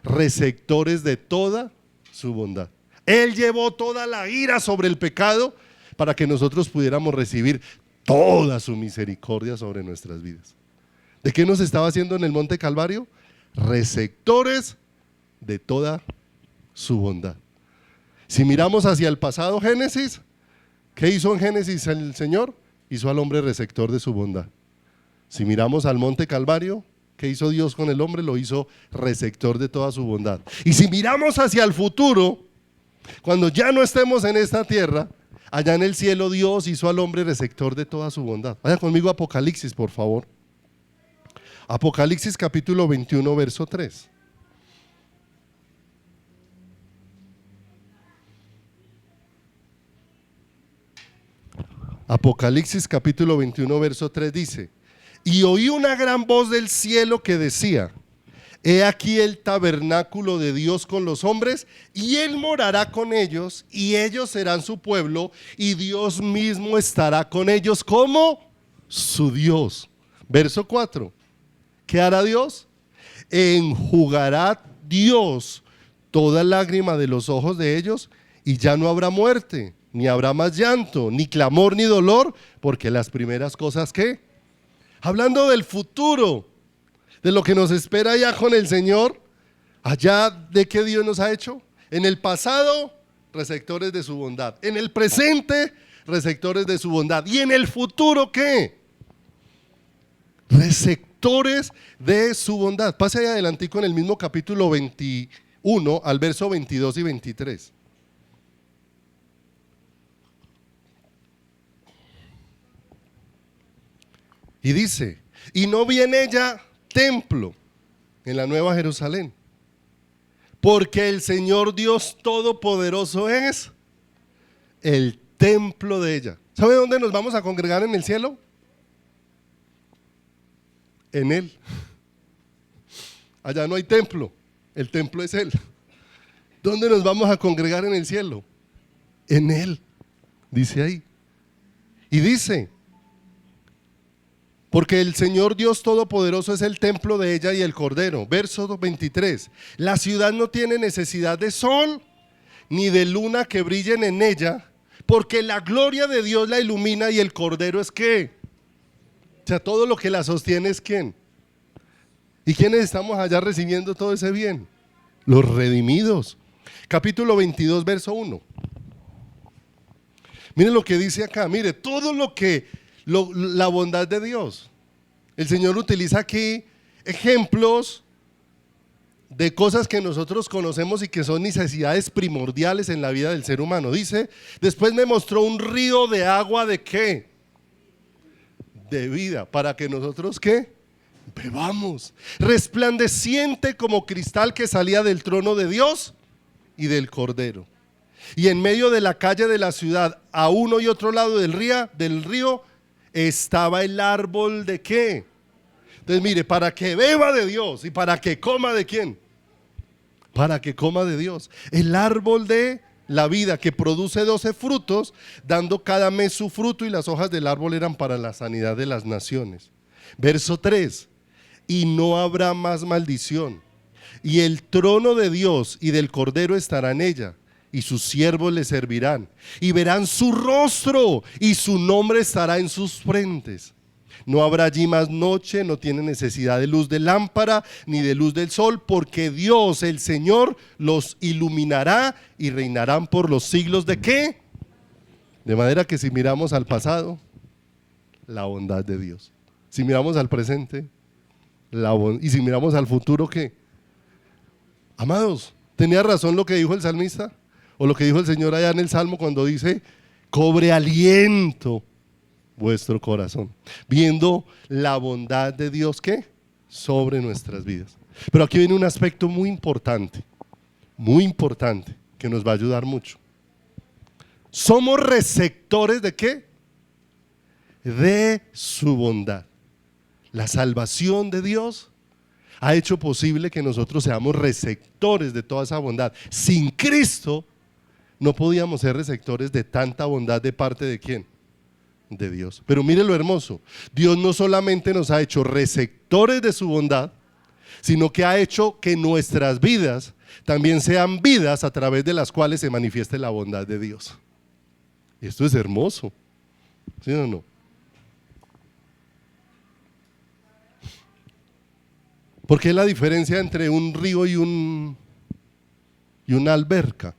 receptores de toda su bondad. Él llevó toda la ira sobre el pecado para que nosotros pudiéramos recibir toda su misericordia sobre nuestras vidas. ¿De qué nos estaba haciendo en el monte Calvario? Receptores de toda su bondad. Si miramos hacia el pasado Génesis, ¿qué hizo en Génesis el Señor? Hizo al hombre receptor de su bondad. Si miramos al monte Calvario, ¿qué hizo Dios con el hombre? Lo hizo receptor de toda su bondad. Y si miramos hacia el futuro, cuando ya no estemos en esta tierra, allá en el cielo Dios hizo al hombre receptor de toda su bondad. Vaya conmigo a Apocalipsis, por favor. Apocalipsis capítulo 21, verso 3. Apocalipsis capítulo 21, verso 3 dice: y oí una gran voz del cielo que decía: he aquí el tabernáculo de Dios con los hombres, y Él morará con ellos, y ellos serán su pueblo, y Dios mismo estará con ellos como su Dios. Verso 4. ¿Qué hará Dios? Enjugará Dios toda lágrima de los ojos de ellos, y ya no habrá muerte, ni habrá más llanto, ni clamor, ni dolor, porque las primeras cosas ¿qué? Hablando del futuro, de lo que nos espera ya con el Señor, allá de qué Dios nos ha hecho. En el pasado, receptores de su bondad. En el presente, receptores de su bondad. Y en el futuro, ¿qué? Receptores de su bondad. Pase ahí adelantico en el mismo capítulo 21 al verso 22 y 23. Y dice: y no vi en ella templo, en la Nueva Jerusalén, porque el Señor Dios Todopoderoso es el templo de ella. ¿Sabe dónde nos vamos a congregar en el cielo? En Él. Allá no hay templo, el templo es Él. ¿Dónde nos vamos a congregar en el cielo? En Él, dice ahí. Y dice: porque el Señor Dios Todopoderoso es el templo de ella y el Cordero. Verso 23. La ciudad no tiene necesidad de sol ni de luna que brillen en ella, porque la gloria de Dios la ilumina, y el Cordero es ¿qué? O sea, todo lo que la sostiene es ¿quién? ¿Y quiénes estamos allá recibiendo todo ese bien? Los redimidos. Capítulo 22, verso 1. Miren lo que dice acá. Mire, todo lo que la bondad de Dios. El Señor utiliza aquí ejemplos de cosas que nosotros conocemos y que son necesidades primordiales en la vida del ser humano. Dice: después me mostró un río de agua ¿de qué? De vida, para que nosotros ¿qué? Bebamos. Resplandeciente como cristal, que salía del trono de Dios y del Cordero. Y en medio de la calle de la ciudad, a uno y otro lado del río, estaba el árbol ¿de qué? Entonces mire, para que beba de Dios y para que coma ¿de quién? Para que coma de Dios. El árbol de la vida, que produce 12 frutos, dando cada mes su fruto, y las hojas del árbol eran para la sanidad de las naciones. Verso 3. Y no habrá más maldición, y el trono de Dios y del Cordero estará en ella, y sus siervos le servirán, y verán su rostro, y su nombre estará en sus frentes. No habrá allí más noche, no tiene necesidad de luz de lámpara ni de luz del sol, porque Dios, el Señor, los iluminará y reinarán por los siglos ¿de qué? De manera que si miramos al pasado, la bondad de Dios. Si miramos al presente, y si miramos al futuro, ¿qué? Amados, ¿tenía razón lo que dijo el salmista? O lo que dijo el Señor allá en el Salmo cuando dice, cobre aliento vuestro corazón, viendo la bondad de Dios, ¿qué? Sobre nuestras vidas. Pero aquí viene un aspecto muy importante, que nos va a ayudar mucho. Somos receptores ¿de qué? De su bondad. La salvación de Dios ha hecho posible que nosotros seamos receptores de toda esa bondad. Sin Cristo no podíamos ser receptores de tanta bondad de parte de ¿quién? De Dios. Pero mire lo hermoso, Dios no solamente nos ha hecho receptores de su bondad, sino que ha hecho que nuestras vidas también sean vidas a través de las cuales se manifieste la bondad de Dios. Esto es hermoso, ¿sí o no? ¿Por qué la diferencia entre un río y una alberca?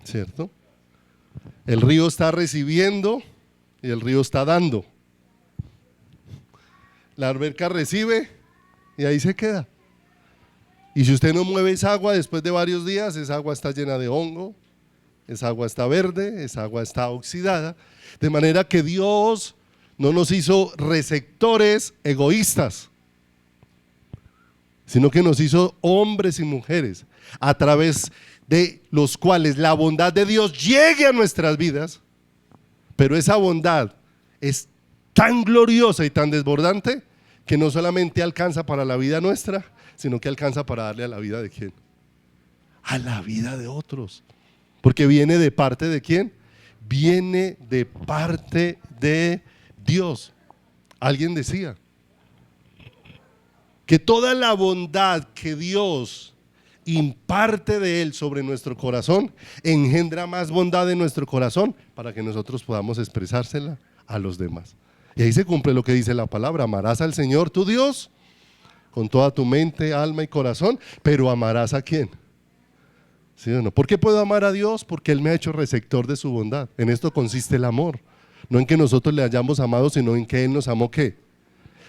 ¿Cierto? El río está recibiendo y el río está dando. La alberca recibe y ahí se queda. Y si usted no mueve esa agua después de varios días, esa agua está llena de hongo, esa agua está verde, esa agua está oxidada. De manera que Dios no nos hizo receptores egoístas, sino que nos hizo hombres y mujeres a través de los cuales la bondad de Dios llegue a nuestras vidas, pero esa bondad es tan gloriosa y tan desbordante que no solamente alcanza para la vida nuestra, sino que alcanza para darle a la vida de ¿quién? A la vida de otros, porque viene de parte de ¿quién? Viene de parte de Dios. Alguien decía que toda la bondad que Dios imparte de Él sobre nuestro corazón engendra más bondad en nuestro corazón para que nosotros podamos expresársela a los demás. Y ahí se cumple lo que dice la palabra: amarás al Señor tu Dios con toda tu mente, alma y corazón, pero amarás ¿a quién? ¿Sí o no? ¿Por qué puedo amar a Dios? Porque Él me ha hecho receptor de su bondad. En esto consiste el amor, no en que nosotros le hayamos amado, sino en que Él nos amó ¿qué?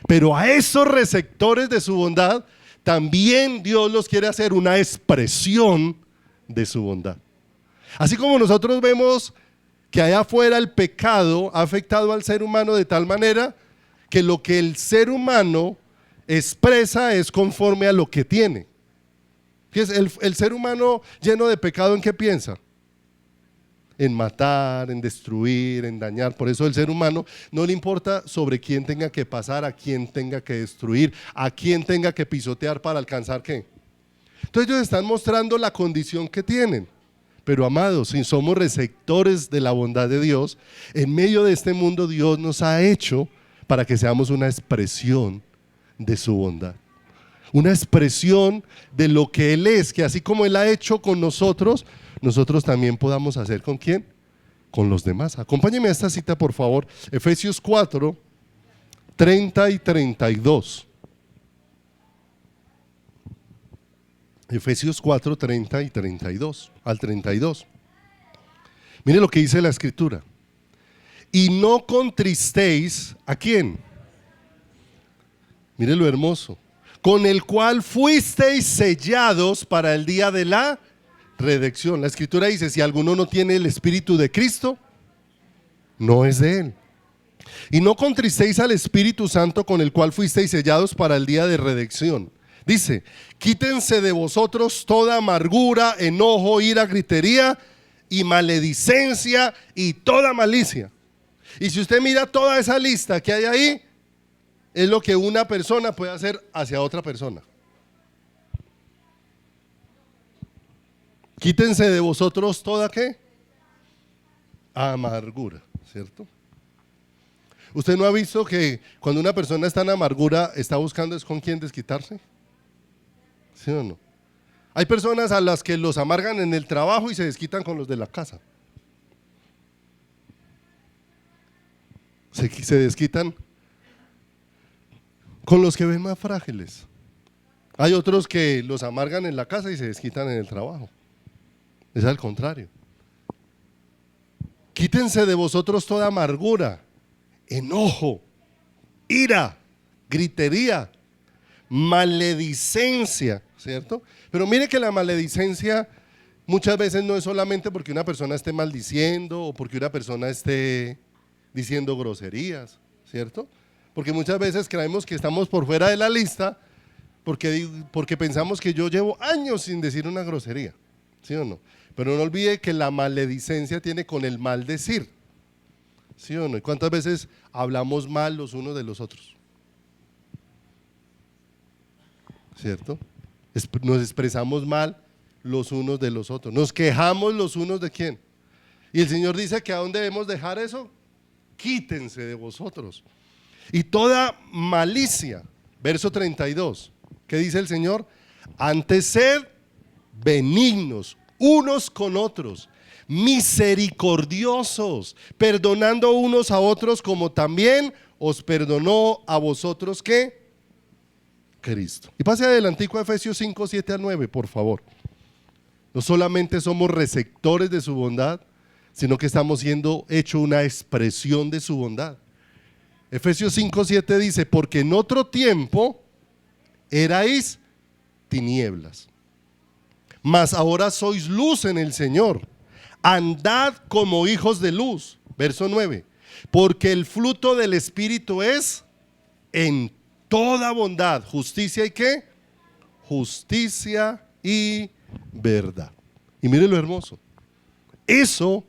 Pero a esos receptores de su bondad también Dios los quiere hacer una expresión de su bondad. Así como nosotros vemos que allá afuera el pecado ha afectado al ser humano de tal manera que lo que el ser humano expresa es conforme a lo que tiene. El ser humano lleno de pecado, ¿en qué piensa? En matar, en destruir, en dañar. Por eso el ser humano no le importa sobre quién tenga que pasar, a quién tenga que destruir, a quién tenga que pisotear para alcanzar ¿qué? Entonces ellos están mostrando la condición que tienen. Pero amados, si somos receptores de la bondad de Dios, en medio de este mundo Dios nos ha hecho para que seamos una expresión de su bondad. Una expresión de lo que Él es, que así como Él ha hecho con nosotros, nosotros también podamos hacer ¿con quién? Con los demás. Acompáñenme a esta cita por favor, Efesios 4, 30 y 32. Efesios 4, 30 y 32, al 32. Mire lo que dice la escritura: y no contristéis ¿a quién? Mire lo hermoso: con el cual fuisteis sellados para el día de la redención. La escritura dice: si alguno no tiene el Espíritu de Cristo, no es de él. Y no contristéis al Espíritu Santo, con el cual fuisteis sellados para el día de redención. Dice: quítense de vosotros toda amargura, enojo, ira, gritería y maledicencia y toda malicia. Y si usted mira toda esa lista que hay ahí, es lo que una persona puede hacer hacia otra persona. Quítense de vosotros toda ¿qué? Amargura, ¿cierto? ¿Usted no ha visto que cuando una persona está en amargura está buscando es con quién desquitarse? ¿Sí o no? Hay personas a las que los amargan en el trabajo y se desquitan con los de la casa. Se desquitan con los que ven más frágiles. Hay otros que los amargan en la casa y se desquitan en el trabajo. Es al contrario. Quítense de vosotros toda amargura, enojo, ira, gritería, maledicencia, ¿cierto? Pero mire que la maledicencia muchas veces no es solamente porque una persona esté maldiciendo o porque una persona esté diciendo groserías, ¿cierto? Porque muchas veces creemos que estamos por fuera de la lista porque pensamos que yo llevo años sin decir una grosería, ¿sí o no? Pero no olvide que la maledicencia tiene con el maldecir, ¿sí o no? ¿Y cuántas veces hablamos mal los unos de los otros? ¿Cierto? Nos expresamos mal los unos de los otros, nos quejamos los unos de quién. Y el Señor dice que ¿a dónde debemos dejar eso? Quítense de vosotros. Y toda malicia, verso 32, ¿qué dice el Señor? Antes sed benignos unos con otros, misericordiosos, perdonando unos a otros como también os perdonó a vosotros ¿qué? Cristo. Y pase adelantico a Efesios 5, 7 a 9, por favor. No solamente somos receptores de su bondad, sino que estamos siendo hecho una expresión de su bondad. Efesios 5, 7 dice, porque en otro tiempo erais tinieblas, mas ahora sois luz en el Señor. Andad como hijos de luz. Verso 9, porque el fruto del Espíritu es en toda bondad, justicia y ¿qué? Justicia y verdad. Y mire lo hermoso. Eso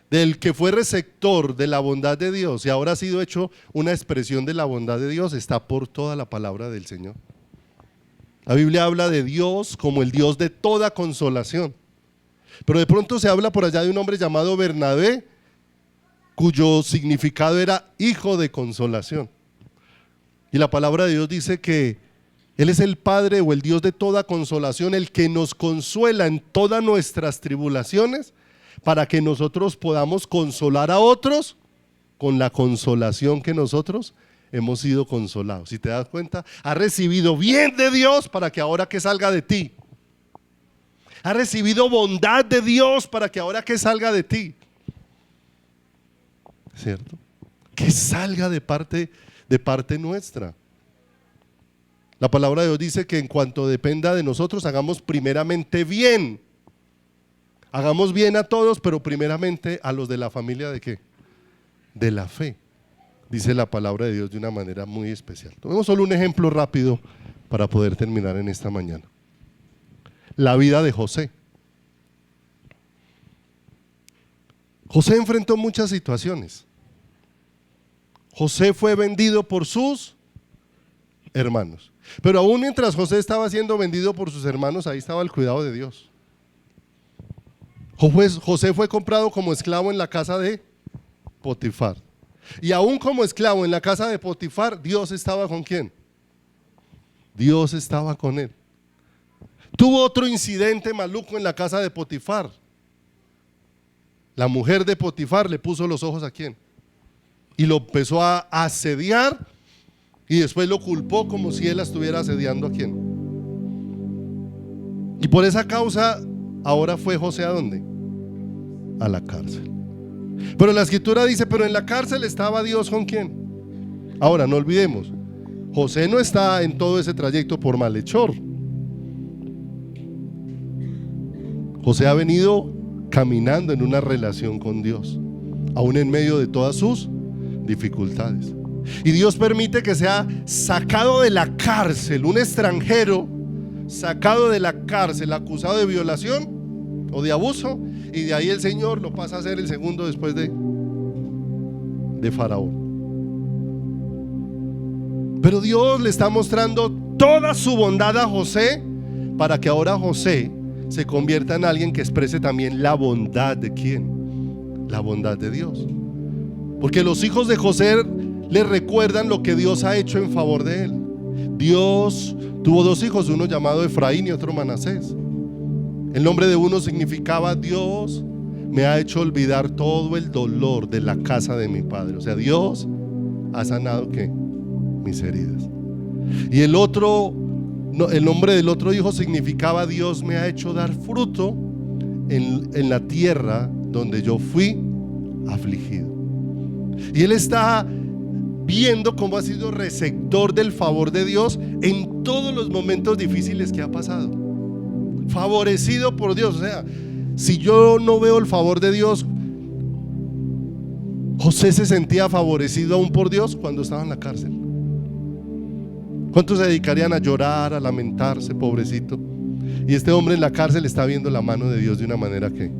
del que fue receptor de la bondad de Dios y ahora ha sido hecho una expresión de la bondad de Dios está por toda la palabra del Señor. La Biblia habla de Dios como el Dios de toda consolación. Pero de pronto se habla por allá de un hombre llamado Bernabé, cuyo significado era hijo de consolación. Y la palabra de Dios dice que Él es el Padre o el Dios de toda consolación, el que nos consuela en todas nuestras tribulaciones, para que nosotros podamos consolar a otros con la consolación que nosotros hemos sido consolados. Si te das cuenta, has recibido bien de Dios para que ahora que salga de ti. Has recibido bondad de Dios para que ahora que salga de ti. ¿Cierto? Que salga de parte nuestra. La palabra de Dios dice que en cuanto dependa de nosotros, hagamos primeramente bien. Hagamos bien a todos, pero primeramente a los de la familia ¿de qué? De la fe. Dice la palabra de Dios de una manera muy especial. Tomemos solo un ejemplo rápido para poder terminar en esta mañana. La vida de José. José enfrentó muchas situaciones. José fue vendido por sus hermanos. Pero aún mientras José estaba siendo vendido por sus hermanos, ahí estaba el cuidado de Dios. José fue comprado como esclavo en la casa de Potifar. Y aún como esclavo en la casa de Potifar, Dios estaba ¿con quién? Dios estaba con él. Tuvo otro incidente maluco en la casa de Potifar. La mujer de Potifar le puso los ojos ¿a quién? Y lo empezó a asediar y después lo culpó como si él estuviera asediando ¿a quién? Y por esa causa ahora fue José ¿a dónde? A la cárcel. Pero la escritura dice, pero en la cárcel estaba Dios ¿con quién? Ahora no olvidemos, José no está en todo ese trayecto por malhechor. José ha venido caminando en una relación con Dios, aún en medio de todas sus dificultades. Y Dios permite que sea sacado de la cárcel, un extranjero sacado de la cárcel acusado de violación o de abuso, y de ahí el Señor lo pasa a ser el segundo después de Faraón. Pero Dios le está mostrando toda su bondad a José para que ahora José se convierta en alguien que exprese también la bondad de ¿quién? La bondad de Dios. Porque los hijos de José le recuerdan lo que Dios ha hecho en favor de él. Dios tuvo dos hijos, uno llamado Efraín y otro Manasés. El nombre de uno significaba Dios me ha hecho olvidar todo el dolor de la casa de mi padre. O sea, Dios ha sanado ¿qué? Mis heridas. Y el otro, el nombre del otro hijo significaba: Dios me ha hecho dar fruto en la tierra donde yo fui afligido. Y él está viendo cómo ha sido receptor del favor de Dios en todos los momentos difíciles que ha pasado. Favorecido por Dios. O sea, si yo no veo el favor de Dios, José se sentía favorecido aún por Dios cuando estaba en la cárcel. ¿Cuántos se dedicarían a llorar, a lamentarse, pobrecito? Y este hombre en la cárcel está viendo la mano de Dios de una manera que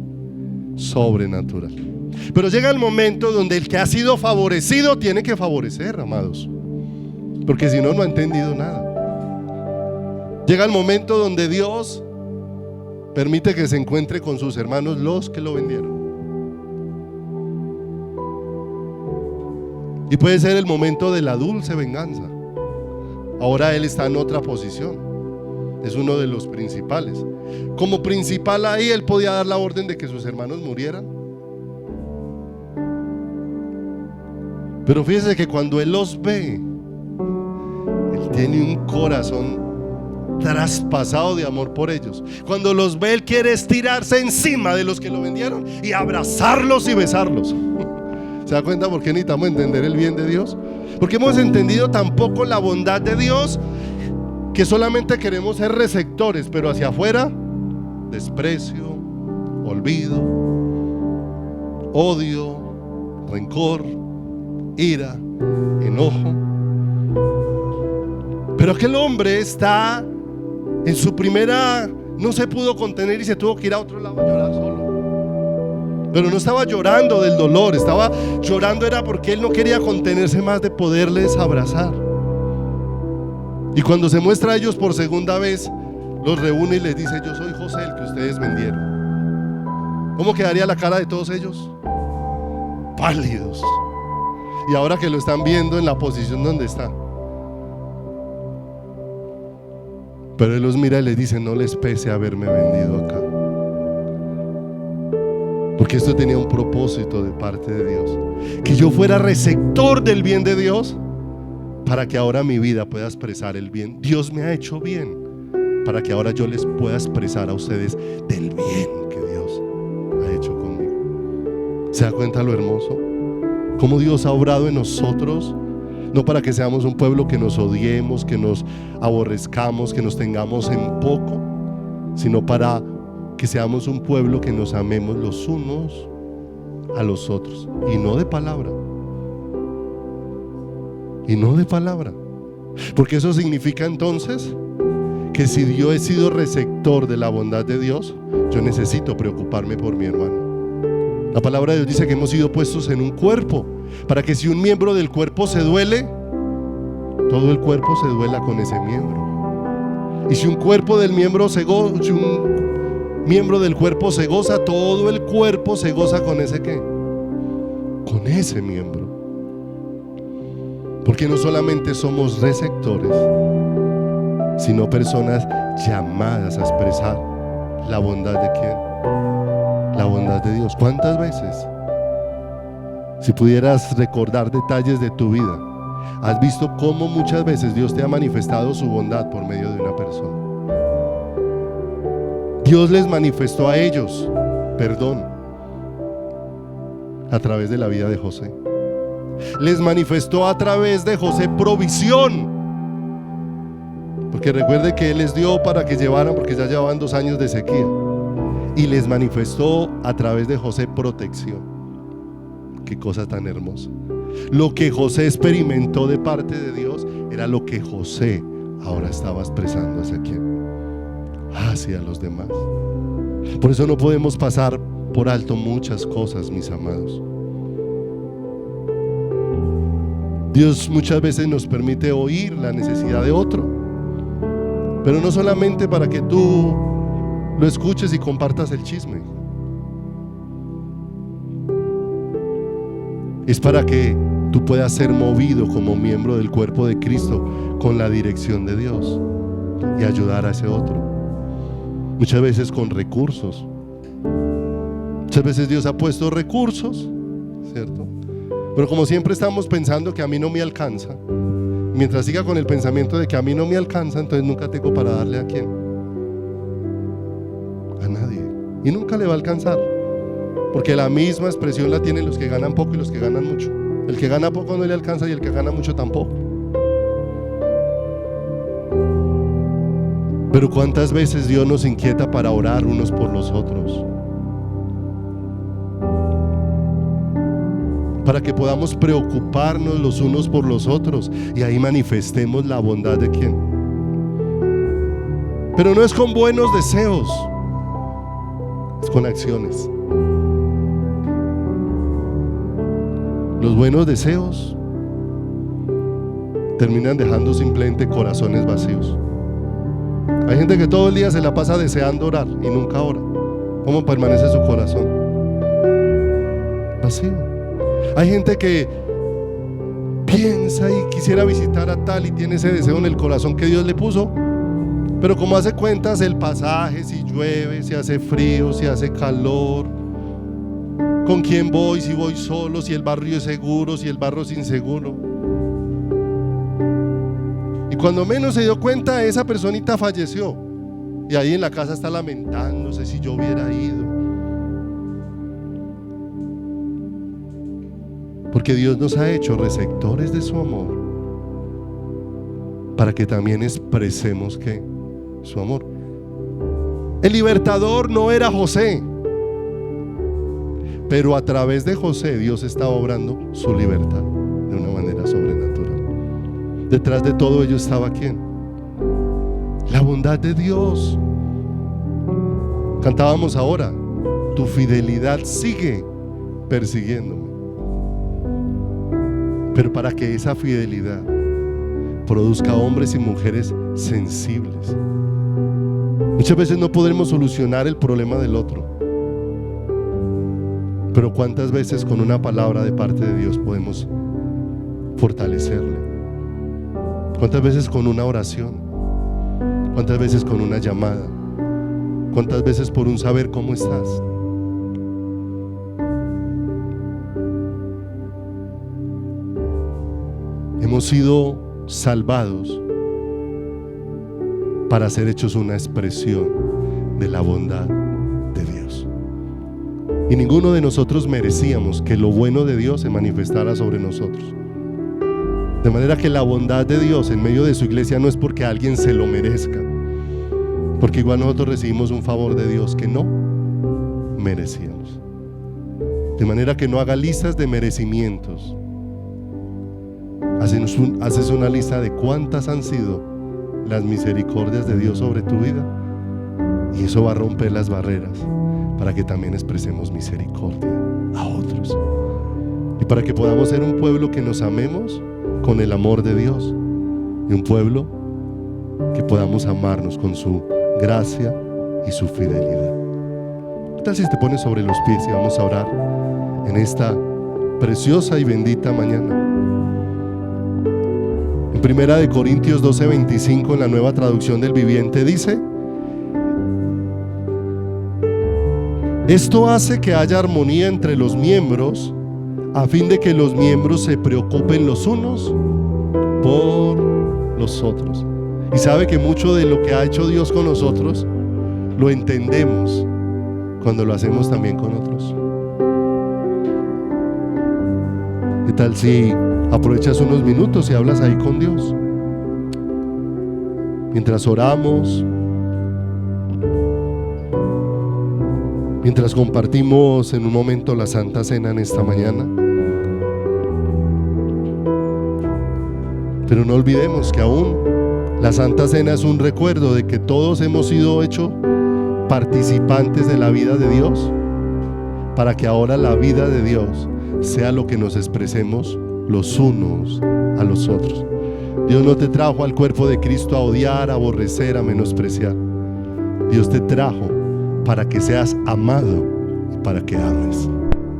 sobrenatural. Pero llega el momento donde el que ha sido favorecido tiene que favorecer, amados, porque si no, no ha entendido nada. Llega el momento donde Dios permite que se encuentre con sus hermanos, los que lo vendieron. Y puede ser el momento de la dulce venganza. Ahora él está en otra posición, es uno de los principales. Como principal ahí, él podía dar la orden de que sus hermanos murieran. Pero fíjese que cuando él los ve, él tiene un corazón traspasado de amor por ellos. Cuando los ve, él quiere estirarse encima de los que lo vendieron y abrazarlos y besarlos. ¿Se da cuenta por qué necesitamos entender el bien de Dios? Porque hemos entendido tampoco la bondad de Dios, que solamente queremos ser receptores, pero hacia afuera, desprecio, olvido, odio, rencor, ira, enojo. Pero aquel hombre está en su primera, no se pudo contener y se tuvo que ir a otro lado a llorar solo. Pero no estaba llorando del dolor, estaba llorando era porque él no quería contenerse más de poderles abrazar. Y cuando se muestra a ellos por segunda vez, los reúne y les dice: yo soy José, el que ustedes vendieron. ¿Cómo quedaría la cara de todos ellos? Pálidos. Y ahora que lo están viendo en la posición donde está, pero él los mira y les dice: no les pese haberme vendido acá, porque esto tenía un propósito de parte de Dios, que yo fuera receptor del bien de Dios, para que ahora mi vida pueda expresar el bien. Dios me ha hecho bien, para que ahora yo les pueda expresar a ustedes del bien que Dios ha hecho conmigo. ¿Se da cuenta lo hermoso? Cómo Dios ha obrado en nosotros, no para que seamos un pueblo que nos odiemos, que nos aborrezcamos, que nos tengamos en poco, sino para que seamos un pueblo que nos amemos los unos a los otros, y no de palabra, y no de palabra, porque eso significa entonces que si yo he sido receptor de la bondad de Dios, yo necesito preocuparme por mi hermano. La palabra de Dios dice que hemos sido puestos en un cuerpo, para que si un miembro del cuerpo se duele, todo el cuerpo se duela con ese miembro. Y si un cuerpo del miembro si un miembro del cuerpo se goza, todo el cuerpo se goza con ese ¿qué? Con ese miembro. Porque no solamente somos receptores, sino personas llamadas a expresar la bondad de ¿quién? La bondad de Dios. ¿Cuántas veces, si pudieras recordar detalles de tu vida, has visto cómo muchas veces Dios te ha manifestado su bondad por medio de una persona? Dios les manifestó a ellos perdón a través de la vida de José. Les manifestó a través de José provisión, porque recuerde que Él les dio para que llevaran, porque ya llevaban 2 años de sequía. Y les manifestó a través de José protección. Qué cosa tan hermosa. Lo que José experimentó de parte de Dios era lo que José ahora estaba expresando hacia quién, hacia los demás. Por eso no podemos pasar por alto muchas cosas, mis amados. Dios muchas veces nos permite oír la necesidad de otro, pero no solamente para que tú lo escuches y compartas el chisme. Es para que tú puedas ser movido como miembro del cuerpo de Cristo con la dirección de Dios y ayudar a ese otro. Muchas veces con recursos. Muchas veces Dios ha puesto recursos, ¿cierto?, Pero como siempre estamos pensando que a mí no me alcanza, mientras siga con el pensamiento de que a mí no me alcanza, entonces nunca tengo para darle a quién, a nadie, y nunca le va a alcanzar, porque la misma expresión la tienen los que ganan poco y los que ganan mucho. El que gana poco no le alcanza y el que gana mucho tampoco. Pero cuántas veces Dios nos inquieta para orar unos por los otros, para que podamos preocuparnos los unos por los otros y ahí manifestemos la bondad de quién. Pero no es con buenos deseos, es con acciones. Los buenos deseos terminan dejando simplemente corazones vacíos. Hay gente que todo el día se la pasa deseando orar y nunca ora. ¿Cómo permanece su corazón? Vacío. Hay gente que piensa y quisiera visitar a tal y tiene ese deseo en el corazón que Dios le puso, pero como hace cuentas el pasaje, si llueve, si hace frío, si hace calor, con quién voy, si voy solo, si el barrio es seguro, si el barrio es inseguro. Y cuando menos se dio cuenta, esa personita falleció y ahí en la casa está lamentándose: si yo hubiera ido. Porque Dios nos ha hecho receptores de su amor para que también expresemos ¿qué? Su amor. El libertador no era José, pero a través de José Dios estaba obrando su libertad de una manera sobrenatural. Detrás de todo ello estaba ¿quién? La bondad de Dios. Cantábamos ahora: tu fidelidad sigue persiguiéndome. Pero para que esa fidelidad produzca hombres y mujeres sensibles, muchas veces no podremos solucionar el problema del otro, pero cuántas veces con una palabra de parte de Dios podemos fortalecerle, cuántas veces con una oración, cuántas veces con una llamada, cuántas veces por un saber cómo estás. Hemos sido salvados para ser hechos una expresión de la bondad de Dios. Y ninguno de nosotros merecíamos que lo bueno de Dios se manifestara sobre nosotros. De manera que la bondad de Dios en medio de su iglesia no es porque alguien se lo merezca, porque igual nosotros recibimos un favor de Dios que no merecíamos. De manera que no haga listas de merecimientos. Haces una lista de cuántas han sido las misericordias de Dios sobre tu vida, y eso va a romper las barreras para que también expresemos misericordia a otros y para que podamos ser un pueblo que nos amemos con el amor de Dios y un pueblo que podamos amarnos con su gracia y su fidelidad. ¿Qué tal si te pones sobre los pies y vamos a orar en esta preciosa y bendita mañana? En 1 Corintios 12:25, en la Nueva Traducción del Viviente, dice: esto hace que haya armonía entre los miembros, a fin de que los miembros se preocupen los unos por los otros. Y sabe que mucho de lo que ha hecho Dios con nosotros lo entendemos cuando lo hacemos también con otros. ¿Qué tal si aprovechas unos minutos y hablas ahí con Dios? Mientras oramos, mientras compartimos en un momento la Santa Cena en esta mañana. Pero no olvidemos que aún la Santa Cena es un recuerdo de que todos hemos sido hechos participantes de la vida de Dios, para que ahora la vida de Dios sea lo que nos expresemos los unos a los otros. Dios no te trajo al cuerpo de Cristo a odiar, a aborrecer, a menospreciar. Dios te trajo para que seas amado y para que ames.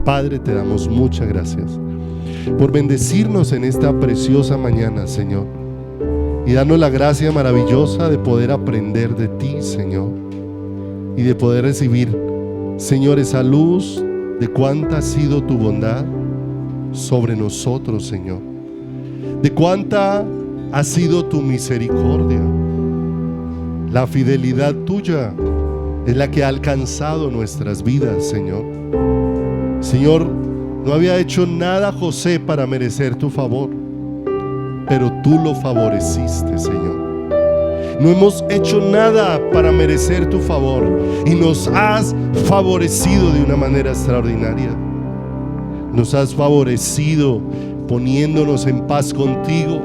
Padre, te damos muchas gracias por bendecirnos en esta preciosa mañana, Señor, y darnos la gracia maravillosa de poder aprender de ti, Señor, y de poder recibir, Señor, esa luz de cuánta ha sido tu bondad sobre nosotros, Señor. De cuánta ha sido tu misericordia. La fidelidad tuya es la que ha alcanzado nuestras vidas, Señor. Señor, no había hecho nada José para merecer tu favor, pero tú lo favoreciste, Señor. No hemos hecho nada para merecer tu favor y nos has favorecido de una manera extraordinaria. Nos has favorecido poniéndonos en paz contigo.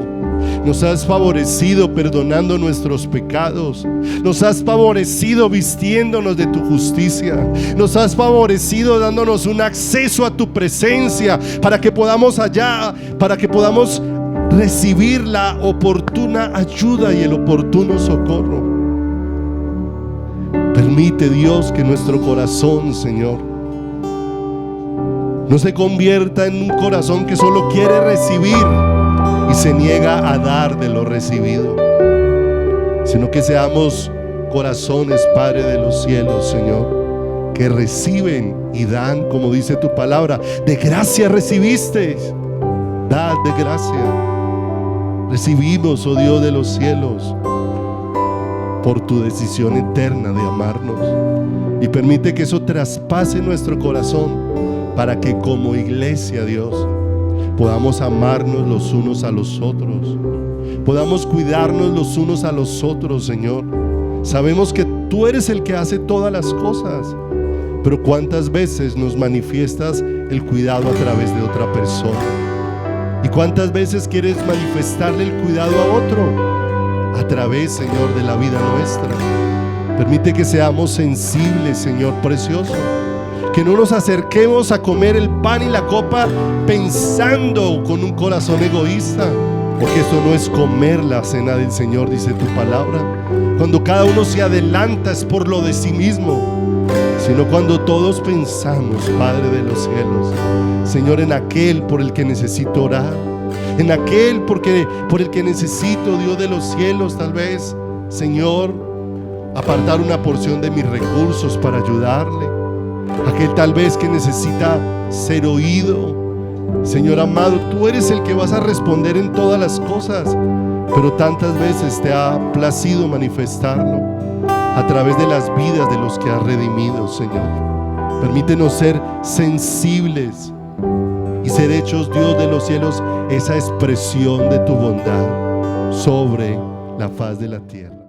Nos has favorecido perdonando nuestros pecados. Nos has favorecido vistiéndonos de tu justicia. Nos has favorecido dándonos un acceso a tu presencia para que podamos recibir la oportuna ayuda y el oportuno socorro. Permite, Dios, que nuestro corazón, Señor, no se convierta en un corazón que solo quiere recibir y se niega a dar de lo recibido, sino que seamos corazones, Padre de los cielos, Señor, que reciben y dan, como dice tu palabra. De gracia recibisteis, dad de gracia. Recibimos, oh Dios de los cielos, por tu decisión eterna de amarnos, y permite que eso traspase nuestro corazón para que como iglesia, Dios, podamos amarnos los unos a los otros, podamos cuidarnos los unos a los otros, Señor. Sabemos que tú eres el que hace todas las cosas, pero cuántas veces nos manifiestas el cuidado a través de otra persona, y cuántas veces quieres manifestarle el cuidado a otro a través, Señor, de la vida nuestra. Permite que seamos sensibles, Señor precioso, que no nos acerquemos a comer el pan y la copa pensando con un corazón egoísta, porque eso no es comer la cena del Señor, dice tu palabra. Cuando cada uno se adelanta es por lo de sí mismo, sino cuando todos pensamos, Padre de los cielos, Señor, en aquel por el que necesito orar, en aquel por el que necesito, Dios de los cielos, tal vez, Señor, apartar una porción de mis recursos para ayudarle, aquel tal vez que necesita ser oído. Señor amado, tú eres el que vas a responder en todas las cosas, pero tantas veces te ha placido manifestarlo a través de las vidas de los que has redimido, Señor. Permítenos ser sensibles y ser hechos, Dios de los cielos, esa expresión de tu bondad sobre la faz de la tierra.